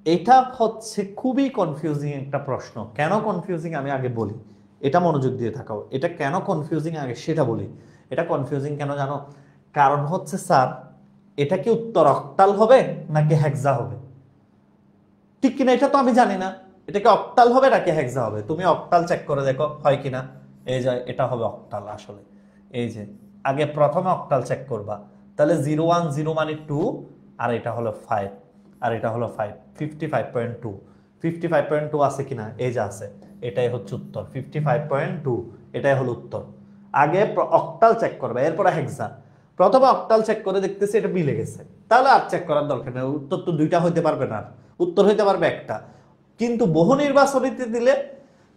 এটা হচ্ছে খুবই কনফিউজিং একটা প্রশ্ন। কেন কনফিউজিং আমি আগে বলি, এটা মনোযোগ দিয়ে থাকাও। এটা কেন কনফিউজিং আগে সেটা বলি। এটা কনফিউজিং কেন জানো? কারণ হচ্ছে স্যার, এটা কি উত্তর অক্টাল হবে নাকি হেক্সা হবে? ঠিক কিনা এটা তো আমি জানি না, এটা কি অক্টাল হবে নাকি হেক্সা হবে? তুমি অক্টাল চেক করে দেখো হয় কিনা। এই যে এটা হবে অক্টাল আসলে, এই যে আগে প্রথমে অক্টাল চেক করবা, তাহলে 010 মানে 2, আর এটা হলো 5, আর এটা হলো 5, 55.2, 55.2 আছে কিনা? এই যে আছে, এটাই হচ্ছে উত্তর, 55.2, এটাই হলো উত্তর। আগে অক্টাল চেক করবে, এরপরে হেক্সা। প্রথমে অক্টাল চেক করে দেখতেছি এটা মিলে গেছে, তাহলে আর চেক করার দরকার নেই, উত্তর তো দুইটা হইতে পারবে না, উত্তর হইতে পারবে একটা। কিন্তু বহু নির্বাচনীতে দিলে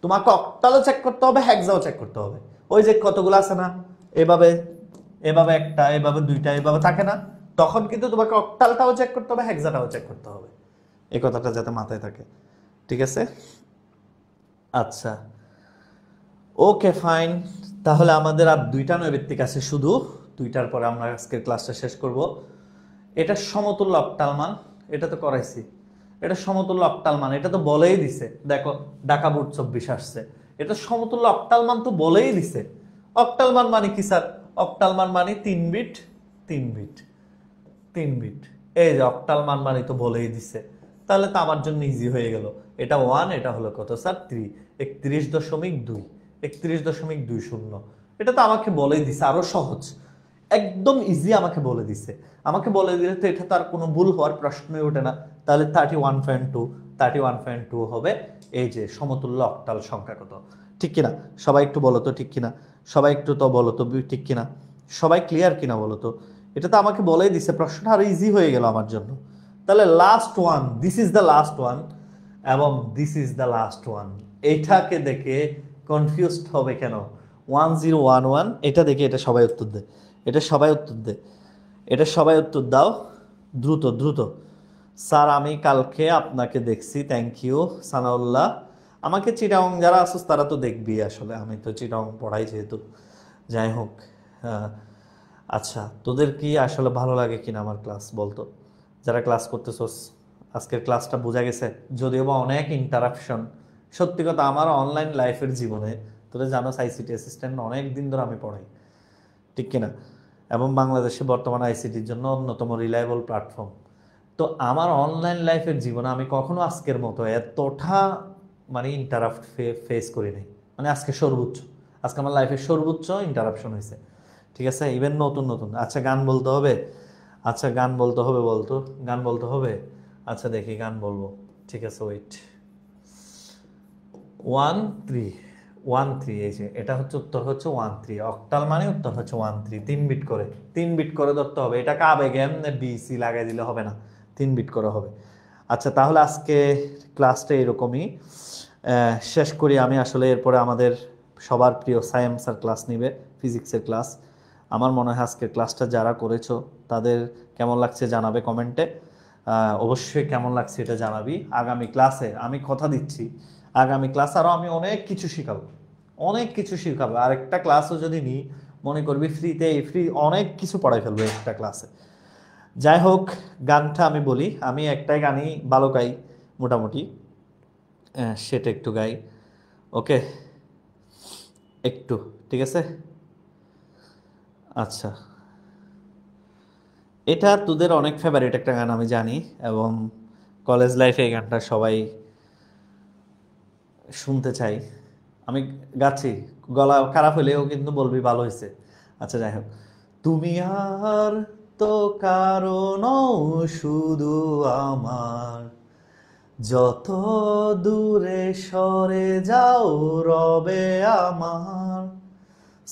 তোমাকে অক্টালও চেক করতে হবে, হেক্সাও চেক করতে হবে। ওই যে কতগুলো আছে না, এভাবে এভাবে একটা, এভাবে দুইটা, এভাবে থাকে না, তখন কিন্তু তোমাকে অক্টালটাও চেক করতে হবে, হেক্সাটাও চেক করতে হবে। এই কথাটা যাতে মাথায় থাকে, ঠিক আছে? আচ্ছা, ওকে ফাইন। তাহলে আমাদের আর দুইটা নৈর্ব্যক্তিক আছে শুধু, দুইটার পরে আমরা আজকের ক্লাসটা শেষ করব। এটা সমতুল্য অক্টাল মান, এটা তো করাইছি। এটা সমতুল্য অক্টাল মান, এটা তো বলেই দিছে, দেখো ঢাকা বোর্ড 24 আসছে, এটা সমতুল্য অক্টাল মান তো বলেই দিছে। অক্টাল মান মানে কি স্যার? অক্টাল মান মানে 3 বিট 3 বিট 3 বিট। এই যে অক্টাল মান মানে তো বলেই দিছে, তাহলে তো আমার জন্য ইজি হয়ে গেল। এটা 1, এটা হলো কত স্যার? 3, 31.2, 31.20। এটা তো আমাকে বলেই দিছে, আরো সহজ, একদম ইজি আমাকে বলে দিছে। আমাকে বলে দিলে তো এটা তার কোনো ভুল হওয়ার প্রশ্নই ওঠে না। তাহলে 31.2, 31.2 হবে এই যে সমতুল্য অক্টাল সংখ্যা কত, ঠিক কিনা? সবাই একটু বলো তো ঠিক কিনা, সবাই একটু তো বলো তো ঠিক কিনা, সবাই ক্লিয়ার কিনা বলো তো। এটা তো আমাকে বলেই দিছে, প্রশ্নটা আরো ইজি হয়ে গেল আমার জন্য। তাহলে last one, this is the last one এবং this is the last one. এইটাকে দেখে কনফিউজড হবে কেন? 1011, এটা দেখে এটা সবাই উত্তর দেয়, এটা সবাই উত্তর দেয়, এটা সবাই উত্তর দাও, দ্রুত দ্রুত। স্যার আমি কালকে আপনাকে দেখছি, থ্যাংক ইউ সানাউল্লাহ। আমাকে চিটাং যারা আসুস তারা তো দেখবি, আসলে আমি তো চিটাং পড়াই যেহেতু। যাই হোক, আচ্ছা তোদের কি আসলে ভালো লাগে কিনা আমার ক্লাস বলতো, যারা ক্লাস করতেছস? আজকের ক্লাসটা বোঝা গেছে, যদিও বা অনেক ইন্টারাপশন। সত্যি কথা, আমার অনলাইন লাইফের জীবনে তোদের জানো আইসিটি অ্যাসিস্ট্যান্ট অনেক দিন ধরে আমি পড়াই, ঠিক কিনা? এবং বাংলাদেশে বর্তমানে আইসিটির জন্য অন্যতম রিলায়েবল প্ল্যাটফর্ম। তো আমার অনলাইন লাইফের জীবনে আমি কখনো আজকের মতো এতটা মানে ইন্টারাপ্ট ফেস করি নাই। মানে আজকে সর্বোচ্চ, আজকে আমার লাইফের সর্বোচ্চ ইন্টারাপশন হয়েছে, ঠিক আছে? ইভেন নতুন নতুন। আচ্ছা গান বলতে হবে, আচ্ছা গান বলতে হবে, বলতো গান বলতে হবে। আচ্ছা দেখি গান বলবো, ঠিক আছে ওয়েট। 1 3 1 3, এই যে এটা হচ্ছে উত্তর, হচ্ছে 1 3। অক্টাল মানে উত্তর হচ্ছে 1 3, 3 বিট করে, 3 বিট করে ধরতে হবে। এটাকে আবেগে এমনি বিসি লাগাই দিলে হবে না, 3 বিট করে হবে। আচ্ছা তাহলে আজকে ক্লাসটা এরকমই শেষ করি আমি। আসলে এরপরে আমাদের সবার প্রিয় সায়েম স্যার ক্লাস নিবে, ফিজিক্সের ক্লাস। আমার মনে হয় আজকের ক্লাসটা যারা করেছো তাদের কেমন লাগছে জানাবে কমেন্টে। অবশ্যই কেমন লাগছে এটা জানাবি। আগামী ক্লাসে আমি কথা দিচ্ছি, আগামী ক্লাস আরও আমি অনেক কিছু শিখাবো, অনেক কিছু শিখাবো। আরেকটা ক্লাসও যদি নিই, মনে করবি ফ্রিতে, ফ্রি অনেক কিছু পড়াই ফেলবো একটা ক্লাসে। যাই হোক, গানটা আমি বলি, আমি একটাই গানই ভালো গাই মোটামুটি, সেটা একটু গাই, ওকে একটু, ঠিক আছে? আচ্ছা, এটা তোদের অনেক ফেভারিট একটা গান আমি জানি, এবং কলেজ লাইফে এই গানটা সবাই শুনতে চাই। আমি গাচ্ছি, গলা খারাপ হলেও কিন্তু বলবি ভালো হয়েছে। আচ্ছা যাই হোক, তুমি আর তো কারণ শুধু আমার, যত দূরে সরে যাও রবে আমার,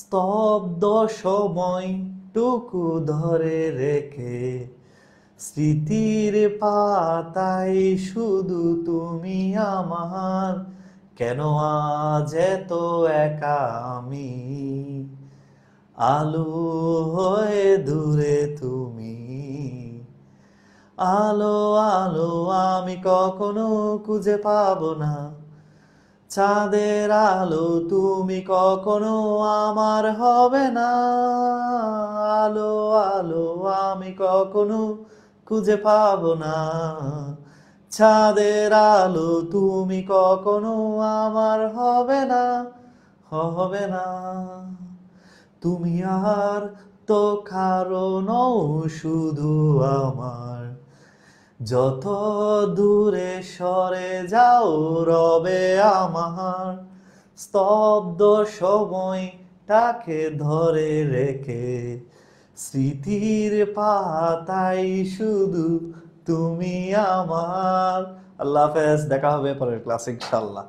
স্তব্ধ সময়টুকু ধরে রেখে স্মৃতির পাতায় শুধু তুমি আমার, কেন আজ এত একা আমি, আলো হয়ে দূরে তুমি, আলো আলো আমি কখনো খুঁজে পাবো না, চাঁদের আলো তুমি কখনো আমার হবে না, আলো আলো আমি কখনো খুঁজে পাবো না, চাঁদের আলো তুমি কখনো আমার হবে না, হবে না। তুমি আর তো কারণ শুধু আমার, যত দূরে সরে যাও রবে আমার, স্তব্ধ সময়টাকে ধরে রেখে স্মৃতির পাতায় শুধু তুমি আমার। আল্লাহ হাফেজ, দেখা হবে পরের ক্লাসে ইনশাআল্লাহ।